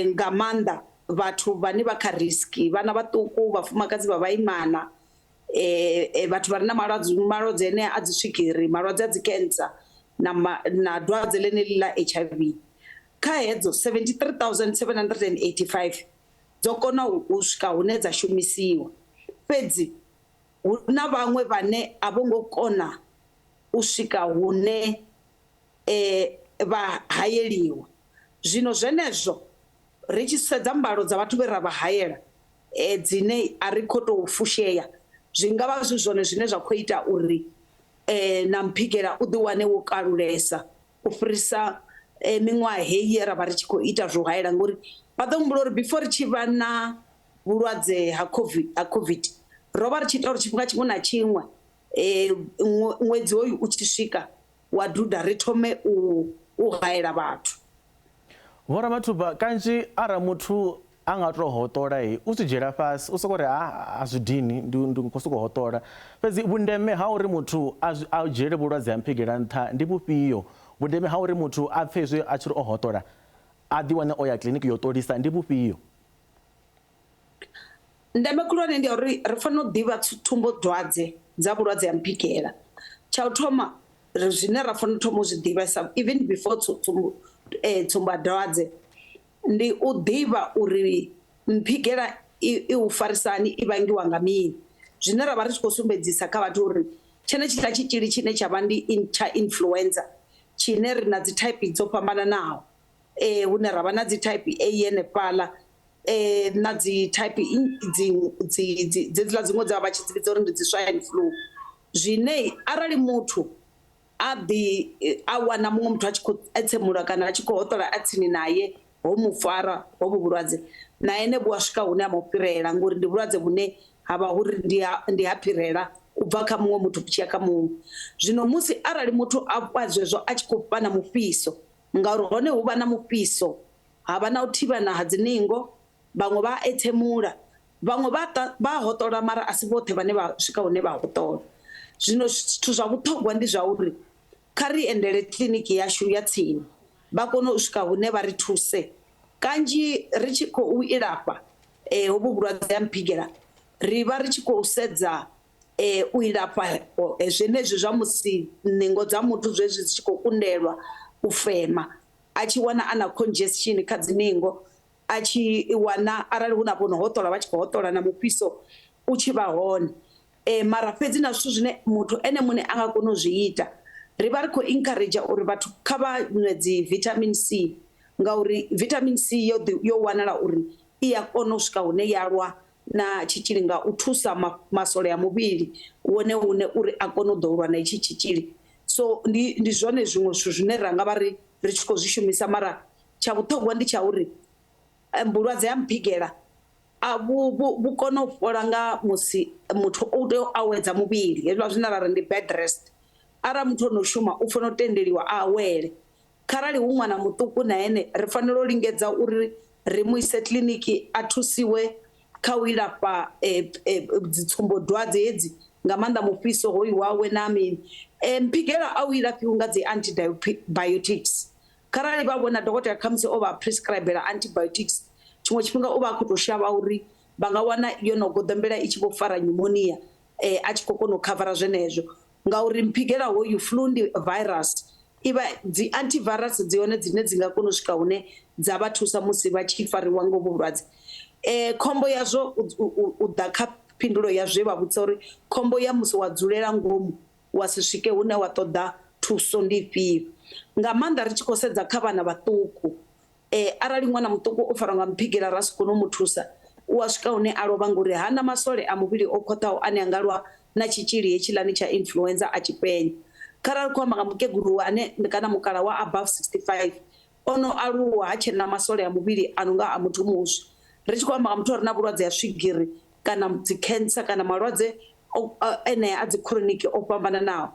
nga maanḓa vhathu vhane vha kha riski vhana vhaṱuku vhafumakadzi vha vhaimana vhathu vha re na malwadze ene a dzi swigiri malwadze a dzi cancer na dwadze ḽeneḽi ḽa HIV kha hedzo 73,785 dzo kona u swika hune dza shumisiwa fhedzi hu na vhaṅwe vhane a vho ngo kona u swika hune vha hayeliwa zwino zwenezwo ri tshi sedza mbalo dza vhathu vhe ra vha hayela dzine a ri khou tou fushea zwi nga vha zwi zwone zwine zwa khou ita uri na mphigela u ḓi wane wo kalulesa u fhirisa miṅwaha heyi ra vha ri tshi khou ita zwo hayela ngori vha ḓo humbula uri before ri tshi vha na vhulwadze ha covid ro vha ri tshi ita uri tshifhinga tshiṅwe na tshiṅwe ṅwedzi hoyu u tshi swika wa duda ri thome u hayela vhathu
Vhora Mathuba kanzhi ara muthu a nga tou hoṱola u tshi dzhiela fhasi u sokou ri a zwi dini ndi khou sokou hoṱola fhedzi vhundeme ha uri muthu a dzhiele vhulwadze ha mphigela nṱha ndi vhufhio vhundeme ha uri muthu a pfhe hezwi a tshi ri o hoṱola a ḓi wane o ya kiḽiniki yo ṱolisa ndi vhufhio
ndeme khulwane ndi uri ri fanela u ḓivha tsumbodwadze dza vhulwadze ha mphigela tsha u thoma zwine ra fanela u thoma u zwi ḓivhesa even before tsumbadwadze ndi u ḓivha uri mphigela i u farisani i vhangiwa nga mini zwine ra vha ri tshi khou sumbedzisa kha vhathu uri tshenetshiḽa tshitzhili tshine tsha vha ndi tsha influenza tshine ri na dzi type dzo fhambananaho hune ra vha na dzi type A henefhaḽa na dzi type dzedziḽa dziṅwe dza vha tshi dzi vhidza uri ndi dzi swine flu zwine arali muthu a wana muṅwe muthu a tshi khou etsemula kana a tshi khou hoṱola a tsini naye ho mu fara hovhu vhulwadze na ene vhu a swika hune a mufhirela ngori ndi vhulwadze vhune ha vha uri ndi ha phirela u bva kha muṅwe muthu tshi ya kha muṅwe zwino musi arali muthu a zwezwo a tshi khou vha na mufhiso ngauri hone hu vha na mufhiso ha vha na u thivhana ha dziningo vhaṅwe vha etsemula vhaṅwe vha hoṱola mara a si vhoṱhe vhane vha swika hune vha hoṱola zwino zwithu zwa vhuṱhogwa ndi zwa uri kha ri endele kiḽiniki yashu ya tsini vha kone u swika hune vha ri thuse kanzhi ri tshi khou ilafha hovhu vhulwadze ha mphigela ri vha ri tshi khou sedza u ilafha zwenezwi zwa musi ningo dza muthu zwezwi dzi tshi khou kundelwa u fema a tshi wana ana congestion kha dziningo a tshi wana arali hu na vhono hoṱola vha tshi khou hoṱola na mufhiso u tshi vha hone mara fhedzi na zwithu zwine muthu ene muṋe a nga kona u zwi ita ri vha ri khou encourage uri vhathu kha vha nwe dzi vitamin C ngauri vitamin C yo wanala uri i a kona u swika hune ya lwa na tshitzhili nga u thusa masole ya muvhili wone hune uri a kone u ḓo lwa na itshi tshitzhili so ndi zwone zwiṅwe zwithu zwine ra nga vha ri tshi khou zwi shumisa mara tsha vhuṱhogwa ndi tsha uri vhulwadze ha mphigela a vhu kona u fhola nga musi muthu u tea u awedza muvhili hezwiḽa zwine ra ri ndi bed rest arali muthu ono shuma u fanela u tendeliwa a awele kharali hu ṅwana muṱuku na ene ri fanela u lingedza uri ri mu ise kiḽiniki a thusiwe kha u ilafha dzi tsumbodwadze hedzi nga maanḓa mufhiso hoyu wawe na mini mphigela a u ilafhiwa nga dzi antibiotics kharali vha vhona dokotela khamusi o vha prescribela antibiotics tshiṅwe tshifhinga u vha a khou tou shavha uri vha nga wana yo no goḓombela i tshi vho fara pneumonia a tshi khou kona u khavara zwenezwo ngauri mphigela hoyu flu ndi virus iva dzi antivirus dzi hone dzine dzi nga kona u swika hune dza vha thusa musi vha tshi fariwa nga uvhu vhulwadze khombo yazwo u ḓa kha phindulo ya zwe vha vhudza uri khombo ya musi wa dzulela ngomu wa si swike hune wa ṱoḓa thuso ndi ifhio nga maanḓa ri tshi khou sedza kha vhana vhaṱuku arali ṅwana muṱuku o farwa nga mphigela ra si kone u muthusa u a swika hune a lovha ngori hana masole a muvhili o khwaṱhaho ane a nga lwa na tshitzhili hetshiḽani tsha influenza a tshipenya. Kharali khou amba nga mukegulu ane kana mukala wa above 65 ono aluwa ha tshena masole a muvhili a nonga a muthu muswa. Ri tshi khou amba nga muthu a re na vhulwadze ha swigiri kana dzi cancer kana malwadze enea a dzi chronic o fhambananaho,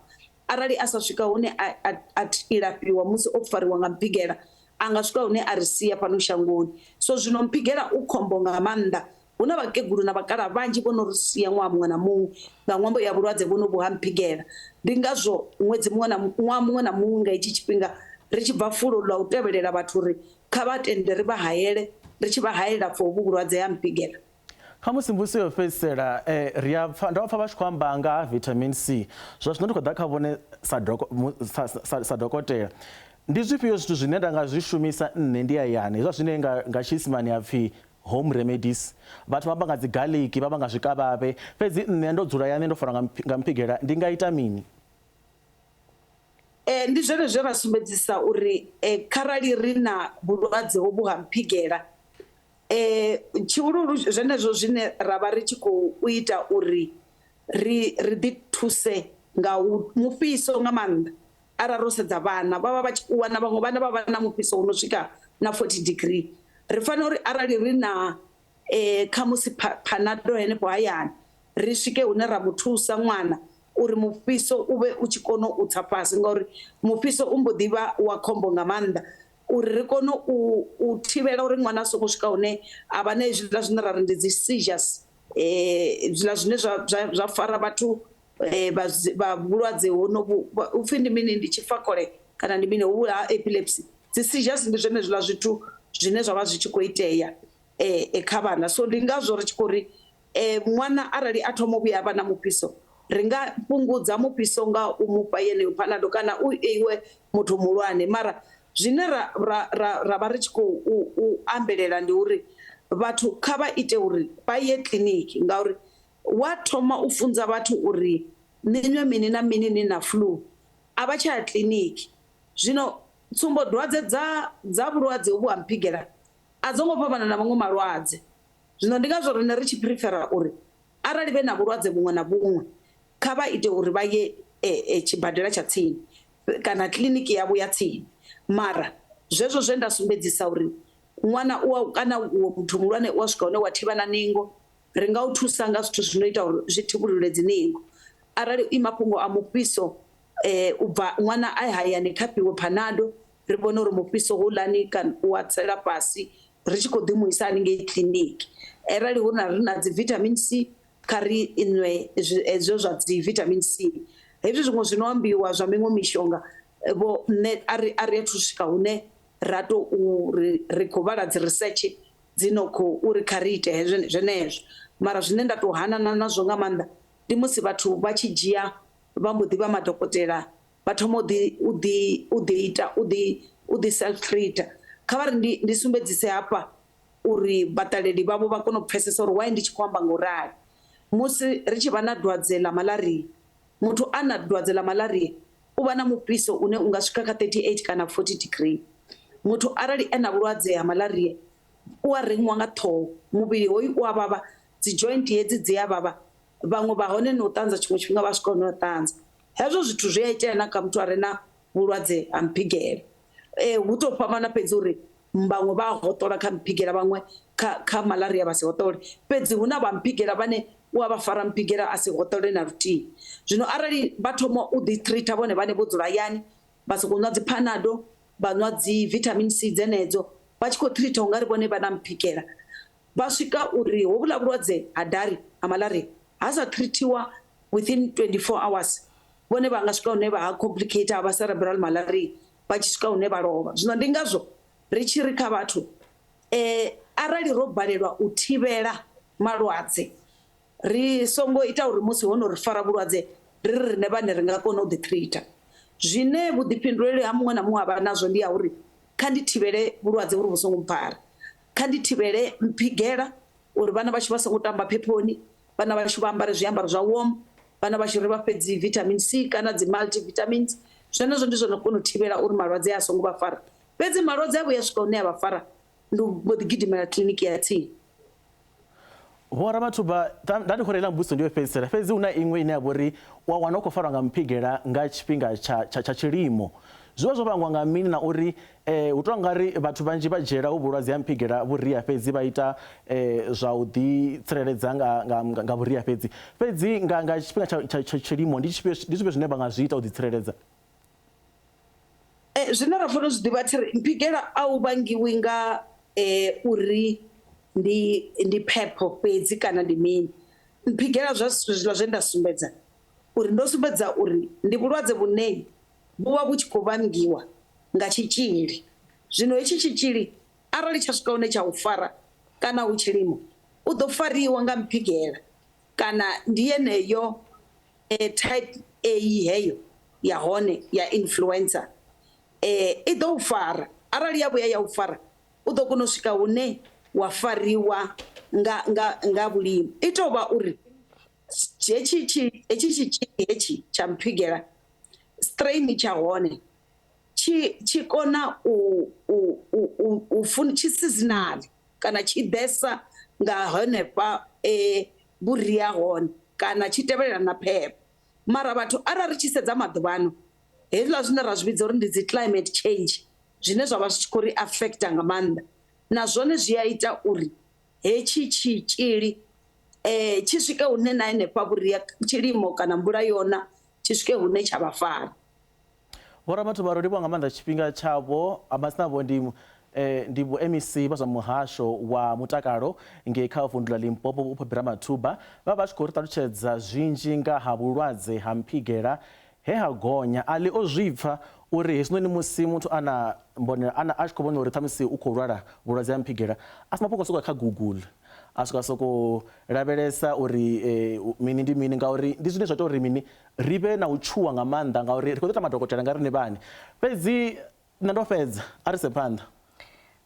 arali a sa swika hune a ilafhiwa musi o fariwa nga mphigela a nga swika hune a ri sia fhano shangoni. So zwino mphigela u khombo nga maanḓa, hu na vhakegulu na vhakala vhanzhi vho no ri sia ṅwaha muṅwe na muṅwe nga ṅwambo ya vhulwadze vhonovhu ha mphigela. Ndi ngazwo ṅwedzi ṅwaha muṅwe na muṅwe nga itshi tshifhinga ri tshi bva fulo ḽa u tevhelela vhathu uri kha vha tende ri vha hayele, ri tshi vha hayela for hovhu vhulwadze ha mphigela.
Kha musi mbuso yo fhedzisela ndo pfa vha tshi khou amba nga ha vitamin C, zwa zwino ndi khou ḓa kha vhone sa dokotela, ndi zwifhio zwithu zwine nda nga zwi shumisa nne ndi hayani, hezwa zwine nga tshiisimane ha pfhi home remedies? Vhathu vha amba nga dzi garlic, vha amba nga zwikavhavhe, fhedzi nne ndo dzula hayani ndo farwa nga mphigela, ndi nga ita mini?
Ndi zwone zwe ra sumbedzisa uri kharali ri na vhulwadze hovhu ha mphigela, tshihululu zwenezwo zwine ra vha ri tshi khou ita uri ri ḓi thuse nga mufhiso nga maanḓa. Arali ro sedza vhana vha vha tshi wana vhaṅwe vhana vha vha na mufhiso uno swika na 40 degree, ri fanela uri arali ri na kha musi panado henefho hayani ri swike hune ra muthusa ṅwana uri mufhiso u vhe u tshi kona u tsa fhasi, ngauri mufhiso u mbo ḓivha wa khombo nga maanḓa, uri ri kone u thivhela uri ṅwana a songo swika hune a vha na hezwiḽa zwine ra ri ndi dzi seizures, zwiḽa zwine zwa fara vhathu vha vhulwadze honovhu upfhi ndi mini, ndi tshifakole kana ndi mini, hu ha epilepsy. Dzi seizures ndi zwone zwiḽa zwithu zwine zwa vha zwi tshi khou itea kha vhana. So ndi ngazwo ri tshi khou ri ṅwana arali a thoma u vhuya a vha na mufhiso, ri nga fhungudza mufhiso nga u mufha yeneyo panado kana u iwe muthu muhulwane. Mara zwine ra vha ri tshi khou ambelela ndi uri vhathu kha vha ite uri vha ye kiḽiniki, ngauri wa thoma u funza vhathu uri ni nwe mini na mini, ni na flu, a vha tsha ya kiḽiniki. Zwino tsumbo dwadze dza vhulwadze hovhu ha mphigela a dzo ngo fhambana na maṅwe malwadze. Zwino ndi ngazwo rine ri tshi prefera uri arali vhe na vhulwadze vhuṅwe na vhuṅwe kha vha ite uri vha ye tshibadela tsha tsini kana kiḽiniki yavho ya tsini. Mara zwezwo zwe nda sumbedzisa uri ṅwana kana muthu muhulwane u a swika hune wa thivha na ningo, ri nga u thusa nga zwithu zwino ita uri zwi thivhulule dzi ningo. Arali i mafhungo a mufhiso, u bva ṅwana a hayani kha fhiwe panado, ri vhone uri mufhiso houḽani kana u a tsela fhasi, ri tshi khou ḓi mu isa haningei kiḽiniki. Arali ri na dzi vitamin C, kha ri inwe hezwo zwa dzi vitamin C. Hezwi zwiṅwe zwino ambiwa zwa miṅwe mishonga vho nne a ri athu swika hune ra to ri khou vhala dzi research dzino khou uri kha ri ite zwenezwo. Mara zwine nda tou hanana nazwo nga maanḓa ndi musi vhathu vha tshi dzhia vha mbo ḓi vha madokotela vha thoma u ḓi self treater. Kha vha ri ndi sumbedzise hafha uri vhaṱaleli vhavho vha kone u pfhesesa uri why ndi tshi khou amba ngo rali. Musi ri tshi vha na dwadze ḽa malaria, muthu a na dwadze ḽa malaria u vha na mufhiso une u nga swika kha 38 kana 40 degree. Muthu arali e na vhulwadze ha malaria u a reṅwa nga ṱhoho, muvhili hoyu u a vhavha, dzi joint hedzi dzi a vhavha, vhaṅwe vha hone no u ṱanza tshiṅwe tshifhinga vha swika hone o ṱanza. Hezwo zwithu zwi a itea na kha muthu a re na vhulwadze ha mphigela. Hu tou fhambana fhedzi uri vhaṅwe vha hoṱola kha mphigela, vhaṅwe kha malaria vha si hoṱole, fhedzi hu na vha mphigela vhane u a vha fara mphigela a si hoṱole na luthihi. Zwino arali vha thoma u ḓi treater vhone vhane vho dzula hayani, vha sokou nwa dzi panado, vha nwa dzi vitamin C dzenedzo, vha tshi khou treater ungari vhone vha na mphigela, vha swika uri hovhuḽa vhulwadze ha dari ha malaria ha sa treatiwa within 24 hours, vhone vha nga swika hune vha ha complicate ha cerebral malaria, vha tshi swika hune vha lovha. Zwino ndi ngazwo ri tshi ri kha vhathu arali ro balelwa u thivhela malwadze, ri songo ita uri musi hono ri fara vhulwadze ri rine vhane ri nga kona u ḓi treater. Zwine vhuḓifhinduleli ha muṅwe na muṅwe a vha nazwo ndi ya uri kha ndi thivhele vhulwadze uri vhu songo mpfara, kha ndi thivhele mphigela uri vhana vhashu vha songo tamba phephoni, vhana vhashu vha ambare zwiambaro zwa warm, vhana vhashu ri vha fhe dzi vitamin C kana dzi multivitamins. Zwenezwo ndi zwo no kona u thivhela uri malwadze a songo vha fara. fhedzi malwadze avho ya swika hune a vha fara ndi vho ḓi gidimela kiḽiniki ya tsini.
Vho Ramathuba ndati khou reila mbudziso ndi yo fhedzisela fhedzi hu na iṅwe ine ya vha uri wa wana u khou farwa nga mphigela nga tshifhinga tsha tshilimo zwi vha zwo vhangwa nga mini na uri hu tou nga ri vhathu vhanzhi vha dzhiela u vhulwadze ha mphigela vhuria fhedzi vha ita zwa u ḓitsireledza nga vhuria fhedzi nga tshifhinga tsha tshilimo ndi zwifhio zwine vha nga zwi ita u ḓitsireledza?
Zwine ra fanela u zwi ḓivha thiri mphigela a u vhangiwi nga uri ndi phepho fhedzi kana ndi mini. Mphigela zwa zwithu zwe nda sumbedza uri ndo sumbedza uri ndi vhulwadze vhune vhuvha vhu tshi khou vhangiwa nga tshitzhili. Zwino hetshi tshitzhili arali tsha swika hune tsha u fara kana hu tshilimo u ḓo fariwa nga mphigela kana ndi yeneyo type A heyo ya hone ya influenza i ḓo u fara arali ya vhuya ya u fara u ḓo kona u swika hune wa fariwa nga vhulimi. I tou vha uri hetshi tshitzhili hetshi tsha mphigela strain tsha hone tshi kona tshi seasonal kana tshi ḓesa nga hanefha vhuria hone kana tshi tevhelela na phepho. Mara vhathu arali tshi sedza maḓuvhano hezwiḽa zwine ra zwi vhidza uri ndi dzi climate change zwine zwa vha zwi tshi khou ri affecta nga maanḓa na zwone zwi a ita uri hetshi tshitzhili tshi swike hune na henefha vhuria tshilimo kana mvula yona tshi swike hune tsha vha fara.
Vho Ramathuba ro livhuwa nga maanḓa tshifhinga tshavho amasinavho ndi vho MEC vha zwa muhasho wa mutakalo ngei kha vundu ḽa Limpopo u Phobira Mathuba vha tshi khou ri ṱalutshedza zwinzhi nga ha vhulwadze ha mphigela he ha gonya ali o zwipfa uri hezwinoni musi muthu ana mbonela a tshi khou vhona uri ṱhamusi u khou lwala vhulwadze ha mphigela a si mafhungo sokou kha Google a swika sokou lavhelesa uri mini ndi mini ngauri ndi zwine zwa ita uri mini ri vhe na u tshuwa nga maanḓa ngauri ri khou ita madokotela nga riṋe vhane fhedzi nṋe ndo fhedza a ri se phanḓa.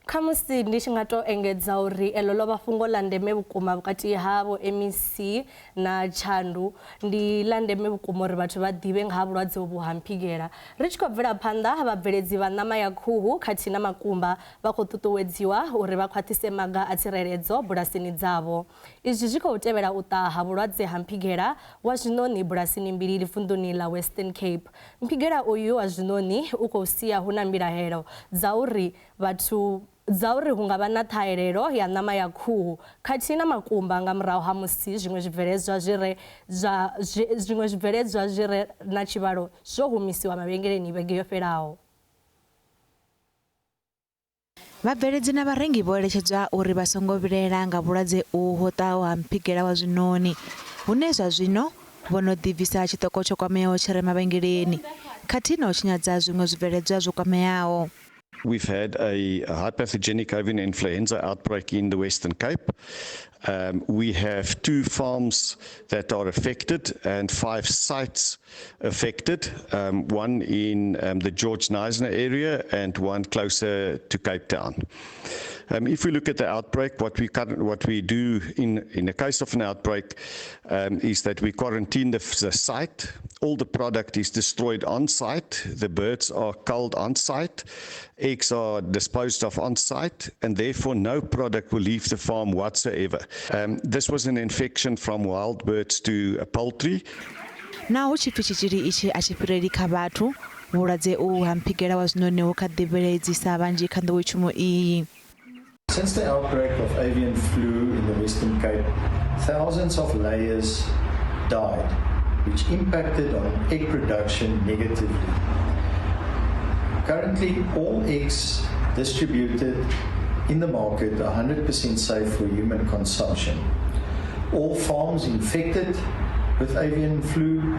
Khamusi ndi tshi nga to engedza uri eḽo ḽo vha fhungo ḽa ndeme vhukuma vhukati havho MEC na Tshandu ndi ḽa ndeme vhukuma uri vhathu vha ḓivhe nga ha vhulwadze uvhu ha mphigela. Ri tshi khou bvela phanḓa vhabveledzi vha ṋama ya khuhu khathihi na makumba vha khou ṱuṱuwedziwa uri vha khwaṱhise maga a tsireledzo bulasini dzavho. Izwi zwi khou tevhela u ṱaha vhulwadze ha mphigela wa zwinoni bulasini mbili vunḓuni ḽa Western Cape. Mphigela uyu wa zwinoni u khou sia hu na mbilahelo dza uri hu nga vha na ṱhahelelo ya ṋama ya khuhu khathihi na makumba nga murahu ha musi zwiṅwe zwibveledzwa zwi re na tshivhalo zwo humisiwa mavhengeleni vhege yo fhelaho.
Vhabveledzi na vharengi vho eletshedzwa uri vha songo vhilela nga vhulwadze uhu ho ṱaho ha mphigela wa zwinoni hune zwa zwino vho no ḓibvisa tshiṱoko tsho kwameaho tshi re mavhengeleni khathihi na u tshinyadza zwiṅwe zwibveledzwa zwo kwameaho.
We've had a high pathogenic avian influenza outbreak in the Western Cape. We have 2 farms that are affected and 5 sites affected, one in the George Neisner area and one closer to Cape Town. If we look at the outbreak, what we do in the case of an outbreak is that we quarantine the site. All the product is destroyed on site. The birds are culled on site. Eggs are disposed of on site, and therefore no product will leave the farm whatsoever. This was an infection from wild birds to poultry.
Na hu tshipfi tshitzhili itshi a tshi fhireli kha vhathu vhulwadze uhu ha mphigela wa zwinoni hu kha ḓi bveledzisa vhanzhi kha nḓowetshumo iyi.
Since the outbreak of avian flu in the Western Cape, thousands of layers died, which impacted on egg production negatively. Currently, all eggs distributed in the market are 100% safe for human consumption. All farms infected with avian flu,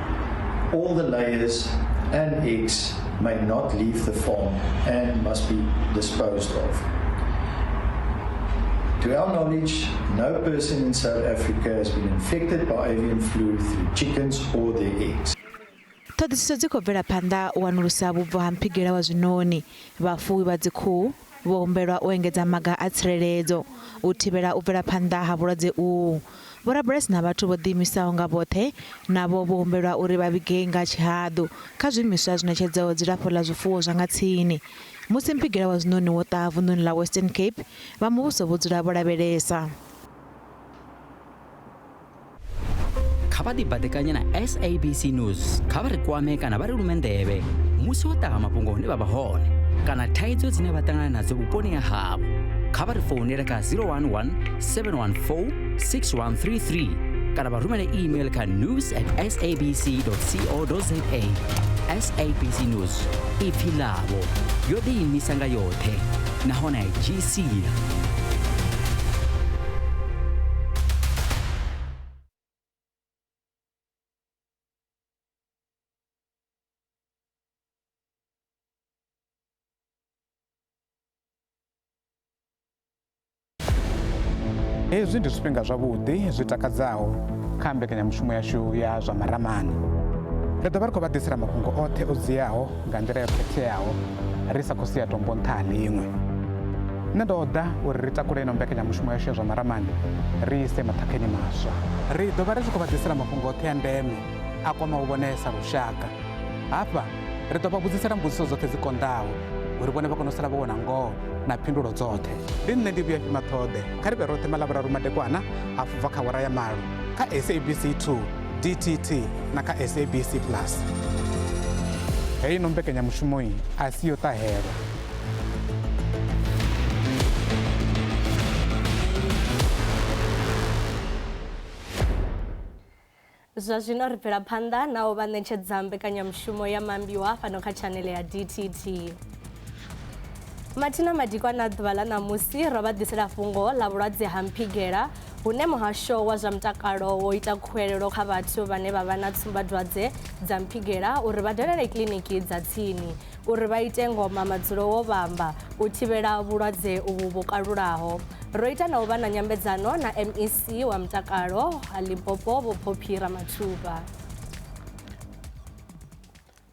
all the layers and eggs may not leave the farm and must be disposed of. To our knowledge, no person in South Africa has been infected by avian flu through chickens or their eggs.
Ṱhoḓisiso dzi khou bvela phanḓa u wanulusa vhubvo ha mphigela wa zwinoni. Vhafuwi vha dzikhuhu vho humbelwa u engedza maga a tsireledzo u thivhela u bvela phanḓa ha vhulwadze uhu. vhorabulasi na vhathu vho ḓiimisaho nga vhoṱhe navho vho humbelwa uri vha vhige nga tshihaḓu kha zwiimiswa zwi ṋetshedzaho dzilafho ḽa zwifuwo zwa nga tsini musi mpigela wa zwinoni wo ṱaha vunḓuni ḽa Western Cape vha muvhuso vho dzula vho lavhelesa.
kha vha ḓibadekanye na SABC News kha vha ri kwame kana vha ri lume nḓevhe musi wo ṱaha mafhungo hune vha vha hone kana thaidzo dzine vha ṱangana nadzo vhuponi ha havho kha vha ri founele kha 011 714 6133 kana vha rumele email kha news@sabc.co.za. SABC News ipfi ḽavho yo ḓiimisa nga yoṱhe nahone ai dzhii sia.
Hezwi ndi zwifhinga zwavhuḓi zwi takadzaho kha mbekanyamushumo yashu ya zwa maramani. Ri ḓo vha ri khou vha ḓisela mafhungo oṱhe o dziaho nga nḓila yo khetheaho ri sa khou sia tombo nṱha ha ḽiṅwe. Nṋe ndo ḓa uri ri takule ino mbekanyamushumo yashu ya zwa maramani ri ise maṱhakheni maswa. Ri ḓo vha ri tshi khou vha ḓisela mafhungo oṱhe a ndeme a kwama u vhonesa lushaka. Hafha ri ḓo vha vhudzisela mbudziso dzoṱhe dzi konḓaho uri vhone vha kone u sala vho wana ngoho na phindulo dzoṱhe. Ndi nṋe ndi vhuya fhima ṱhoḓe kha ri vhe roṱhe malavhuraru madekwana a bva kha awara ya malo kha SABC 2 DTT na kha SABC Plus. Hei no mbekanyamushumo iyi a si yo ṱahela.
Zwa zwino ri bvela phanḓa na u vha ṋetshedza mbekanyamushumo ya Maambiwa fhano kha chanele ya DTT. Mathina madikwana ḓuvha ḽa ṋamusi ro vha ḓisela fhungo ḽa vhulwadze ha mphigela hune muhasho wa zwa mutakalo wo ita khuwelelo kha vhathu vhane vha vha na tsumbadwadze dza mphigela uri vha dalele kiḽiniki dza tsini uri vha ite ngoma madzulo wo vhamba u thivhela vhulwadze uvhu vho kalulaho. Ro ita na u vha na nyambedzano na MEC wa mutakalo ha Limpopo Vho Phophi Ramathuba.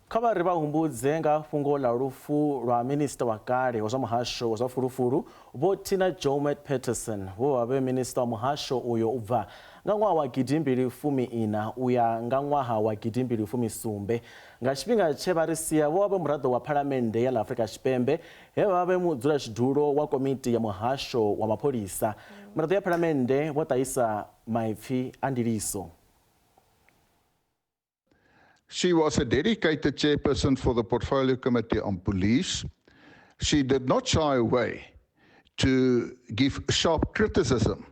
Kha vha ri vha humbudze nga fhungo ḽa lufu lwa minista wa kale wa zwa muhasho wa zwa fulufulu Vho Joe Peterson vho vha vhe minista wa muhasho uyo u bva nga ṅwaha wa 2014 uya nga ṅwaha wa 2017 nga tshifhinga tshe vha ri sia vho vha muraḓo wa phalamennde ya ḽa Afrika Tshipembe he vha vhe mudzulatshidulo wa komiti ya muhasho wa mapholisa muraḓo ya phalamennde vho ṱahisa maipfi a ndiliso.
She was a dedicated chairperson for the Portfolio Committee on Police. She did not shy away to give sharp criticism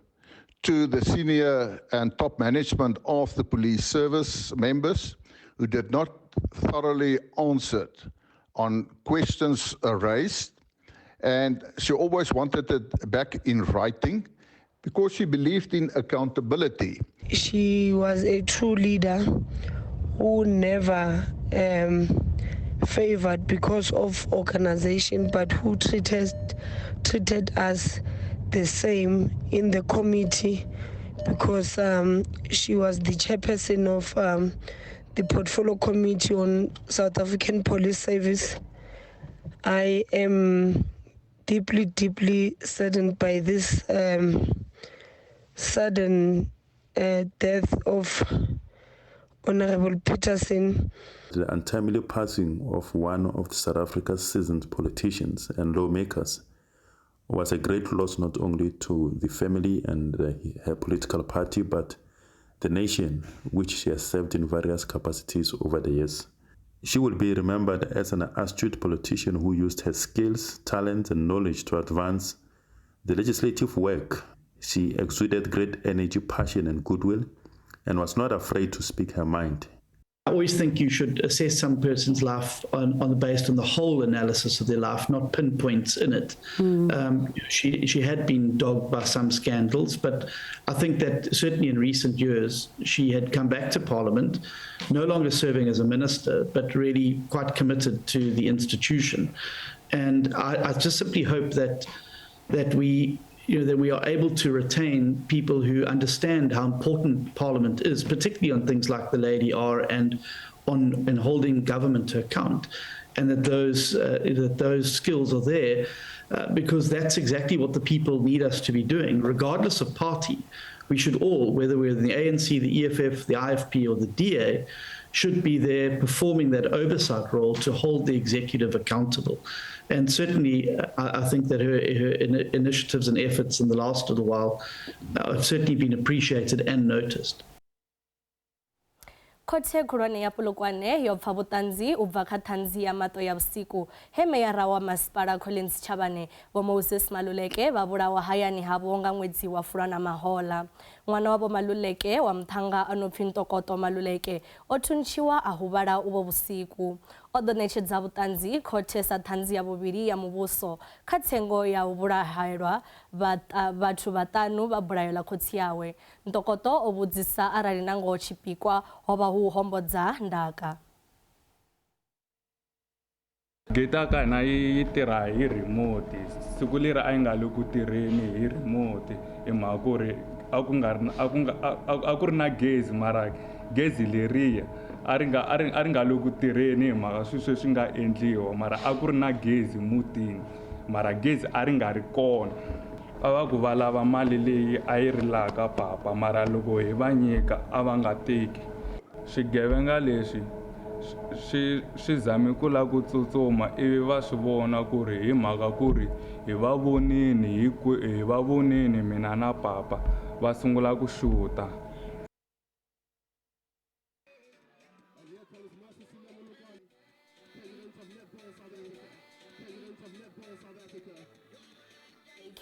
to the senior and top management of the police service members who did not thoroughly answer on questions raised. And she always wanted it back in writing because she believed in accountability.
She was a true leader who never favored because of organization, but who treated us the same in the committee because she was the chairperson of the Portfolio Committee on South African Police Service. I am deeply saddened by this sudden death of Honorable Peterson.
The untimely passing of one of South Africa's seasoned politicians and lawmakers was a great loss not only to the family and her political party, but the nation, which she has served in various capacities over the years. She will be remembered as an astute politician who used her skills, talent, and knowledge to advance the legislative work. She exuded great energy, passion, and goodwill, and was not afraid to speak her mind.
I always think you should assess some person's life based on the whole analysis of their life, not pinpoints in it. She had been dogged by some scandals, but I think that certainly in recent years she had come back to Parliament, no longer serving as a minister, but really quite committed to the institution. And I just simply hope that we are able to retain people who understand how important Parliament is, particularly on things like the Lady R and on holding government to account, and that those skills are there because that's exactly what the people need us to be doing, regardless of party, we should all, whether we're in the ANC, the EFF, the IFP, or the DA, should be there performing that oversight role to hold the executive accountable. And certainly, I think that her initiatives and efforts in the last little while have certainly been appreciated and noticed.
Khothe khulwane ya Polokwane yo bva vhuṱanzi u bva kha ṱhanzi ya mato ya vhusiku he meyara wa masipala Collins Chabane vho Moses Maluleke vha vhulawa hayani havho nga ṅwedzi wa Fulwana mahola. Ṅwana wavho Maluleke wa Mthanga ano pfi Ntokoto Maluleke o thuntshiwa a huvhala uvho vhusiku. O ḓo ṋetshedza vhuṱanzi khothe sa ṱhanzi ya vhuvhili ya muvhuso kha tsengo ya u vhulahelwa vhathu vhaṱanu vha bulaelwa khotsi yawe. Ntokoto o vhudzisa arali na ngoho tshipikwa ho vha hu hombodza ndaka.
Geta ka na yi tirha hi remote siku leri a yi nga le ku tirheni hi remote hi mhaka ku ri a ku ri na gezi mara gezi leriya a ri nga le ku tirheni hi mhaka swilo swi nga endliwa mara a ku ri na gezi mutini mara gezi a ri nga ri kona. A va ku va lava mali leyi a yi ri laha ka papa mara loko hi va nyika a va nga teki. Swigevenga leswi swi zame ku la ku tsutsuma ivi va swi vona ku ri hi mhaka ku ri hi va vonini mina na papa va sungula ku xuta.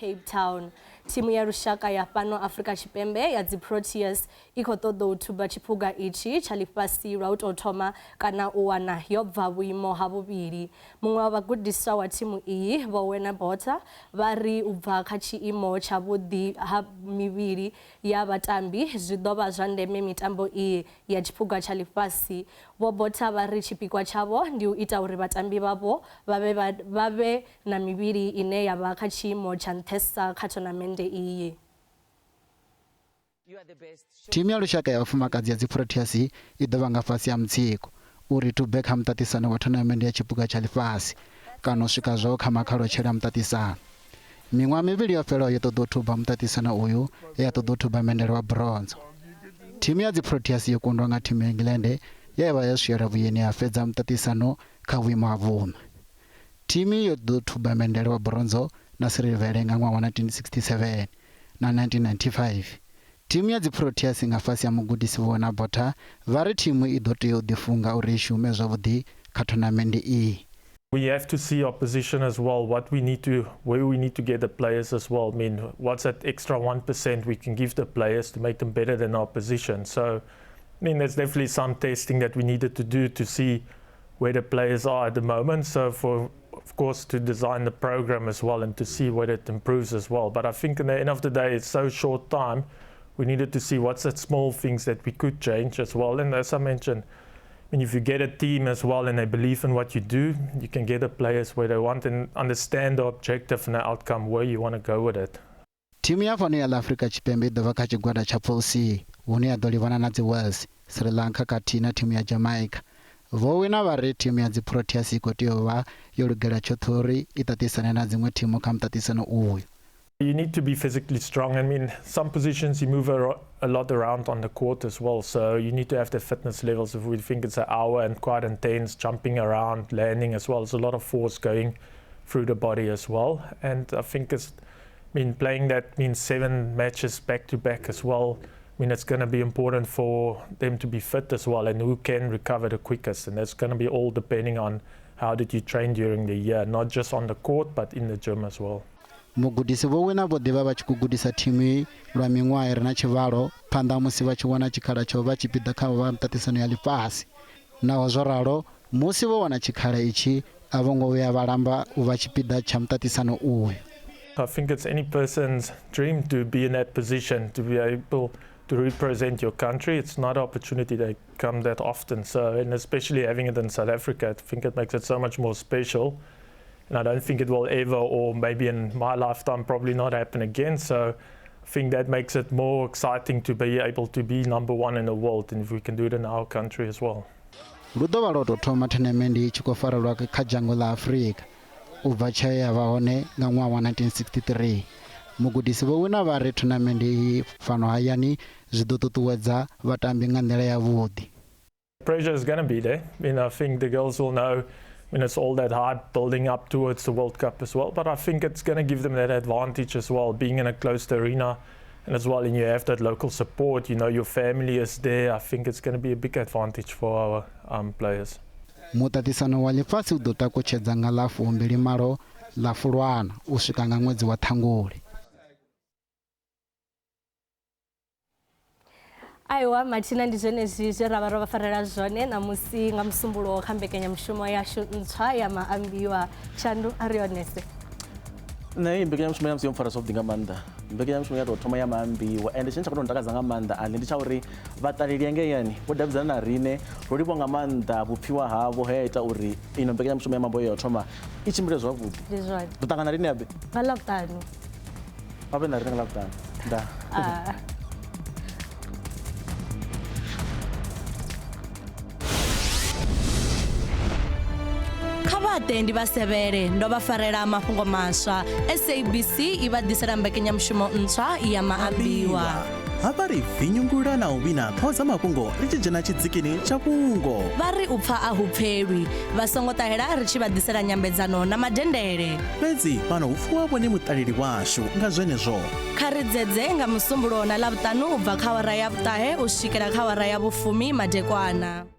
Cape Town. Timu ya lushaka ya fhano Afrika Tshipembe ya dzi Proteas I khou ṱoḓa u thuba tshiphuga itshi tsha ḽifhasi lwa u tou thoma kana u wana yo bva vhuimo ha vhuvhili. Muṅwe wa vhagudiswa wa thimu iyi Vho Wena Botha vha ri u bva kha tshiimo tsha vhuḓi ha mivhili ya vhatambi zwi ḓo vha zwa ndeme mitambo iyi ya tshiphuga tsha ḽifhasi. Vho Botha vha ri tshipikwa tshavho ndi u ita uri vhatambi vhavho vha vhe na mivhili ine ya vha kha tshiimo tsha nṱhesa kha tournament iyi.
Timu ya lushaka ya vhafumakadzi ya dzi Proteas I ḓo vha nga fhasi ha mutsiko uri tube kha muṱaṱisano wa tournament ya tshiphuga tsha ḽifhasi kana u swika zwo kha makhalotshelo a muṱaṱisano. Miṅwaha mivhili yo fhelaho yo ṱoḓa u thuba muṱaṱisano uyu ya ṱoḓa u thuba mendelo wa bronze. Timu ya dzi Proteas yo kundwa nga timu ya England ye vha ya swela vhuyeni ha fedza muṱaṱisano kha vhuimo ha vhuṋa. Timu yo ḓo thuba mendelo wa bronze na silivele nga ṅwaha wa 1967 na 1995. Timu ya dzi Proteas nga fhasi ya mugudisi Vho Wena Botha vha ri timu I ḓo tea u ḓifunga uri I shume zwavhuḓi kha tournament iyi.
We have to see our position as well, where we need to get the players as well. I mean, what's that extra 1% we can give the players to make them better than our position. So, I mean, there's definitely some testing that we needed to do to see where the players are at the moment. So, of course, to design the program as well and to see where it improves as well. But I think at the end of the day, it's so short time. We needed to see what's the small things that we could change as well. And as I mentioned, I mean, if you get a team as well and they believe in what you do, you can get the players where they want and understand the objective and the outcome where you want to go with it.
Timu ya fhano ya Afrika Tshipembe I ḓo vha kha tshigwada tsha Pool C hune ya ḓo livhana na dzi Wales, Sri Lanka khathihi na timu ya Jamaica. Vho Wena vha ri timu ya dzi Proteas I khou tea u vha yo lugela tshoṱhe uri I ṱaṱisane na dziṅwe thimu kha muṱaṱisano uyu.
You need to be physically strong. I mean, some positions you move a lot around on the court as well. So you need to have the fitness levels. If we think it's an hour and quite intense, jumping around, landing as well. There's a lot of force going through the body as well. And I think playing that means 7 matches back to back as well. I mean, it's going to be important for them to be fit as well and who can recover the quickest. And that's going to be all depending on how did you train during the year, not just on the court, but in the gym as well.
Mugudisi Vho Wena vho ḓivha vha tshi khou gudisa thimu I lwa miṅwaha I re na tshivhalo phanḓa musi vha tshi wana tshikhala tsha u vha tshipiḓa kha vha muṱaṱisano ya ḽifhasi. Naho zwo ralo musi vho wana tshikhala itshi a vho ngo vhuya vha lamba u vha tshipiḓa tsha muṱaṱisano uyu.
I think it's any person's dream to be in that position, to be able to represent your country. It's not an opportunity that comes that often. So, and especially having it in South Africa, I think it makes it so much more special. And I don't think it will ever, or maybe in my lifetime, probably not happen again. So I think that makes it more exciting to be able to be #1 in the world, and if we can do it in our country as well.
Lu ḓo vha lwo tou thoma tournament I tshi khou farelwa kha dzhango ḽa Afrika u bva tshe ya vha hone nga ṅwaha wa 1963. mugudisi vho wina vha ri tournament iyi fano hayani zwi ḓo ṱuṱuwedza vhatambi nga nḓila yavhuḓi.
Pressure is going to be there. I think the girls will know when it's all that hype building up towards the World Cup as well. But I think it's going to give them that advantage as well, being in a closed arena, and as well, and you have that local support. Your family is there. I think it's going to be a big advantage for our players.
Muṱaṱisano wa ḽifhasi u ḓo takutshedza nga ḽa 28 ḽa Fulwana u swika nga ṅwedzi wa Ṱhangule.
Aiwa Martina ndi zwenezwi zwe ra vha ro farela zwone namusi nga Musumbuluwo kha mbekanyamushumo yashu ntswa ya Maambiwa. Tshandu ari honese.
Nṋe mbekanyamushumo ya musi yo mpfara zwavhuḓi nga maanḓa. Mbekanyamushumo ya tou thoma ya Maambiwa ende tshine tsha khou ntakadza nga maanḓa ali ndi tsha uri vhaṱaleli hangei vho davhidzana na riṋe ro livhuwa nga maanḓa vhupfiwa havho he ya ita uri ino mbekanyamushumo ya Maambiwa ya thoma i tshimbile zwavhuḓi.
Ndi zwone.
Ḓo ṱangana riṋe abe?
Nga Lavhutanu.
Abe na riṋe nga Lavhutanu. Nda.
Vhatendi vha sevhele ndo vha farela mafhungo maswa. SABC i vha ḓisela mbekanyamushumo ntswa ya Maambiwa.
Hafha ri vinyungula na u vhina ṱhoho dza mafhungo ri tshi dzhena tshidzikini tsha fhungo.
Vha ri u pfa a hu pfhelwi vha songo ṱahela ri tshi vha ḓisela nyambedzano na madendele.
Fhedzi fhano hu pfuwa vhone muṱaleli washu nga zwenezwo.
Kha ri dzedze nga Musumbuluwo na Lavhutanu u bva kha awara ya vhuṱahe u swikela kha awara ya vhufumi madekwana.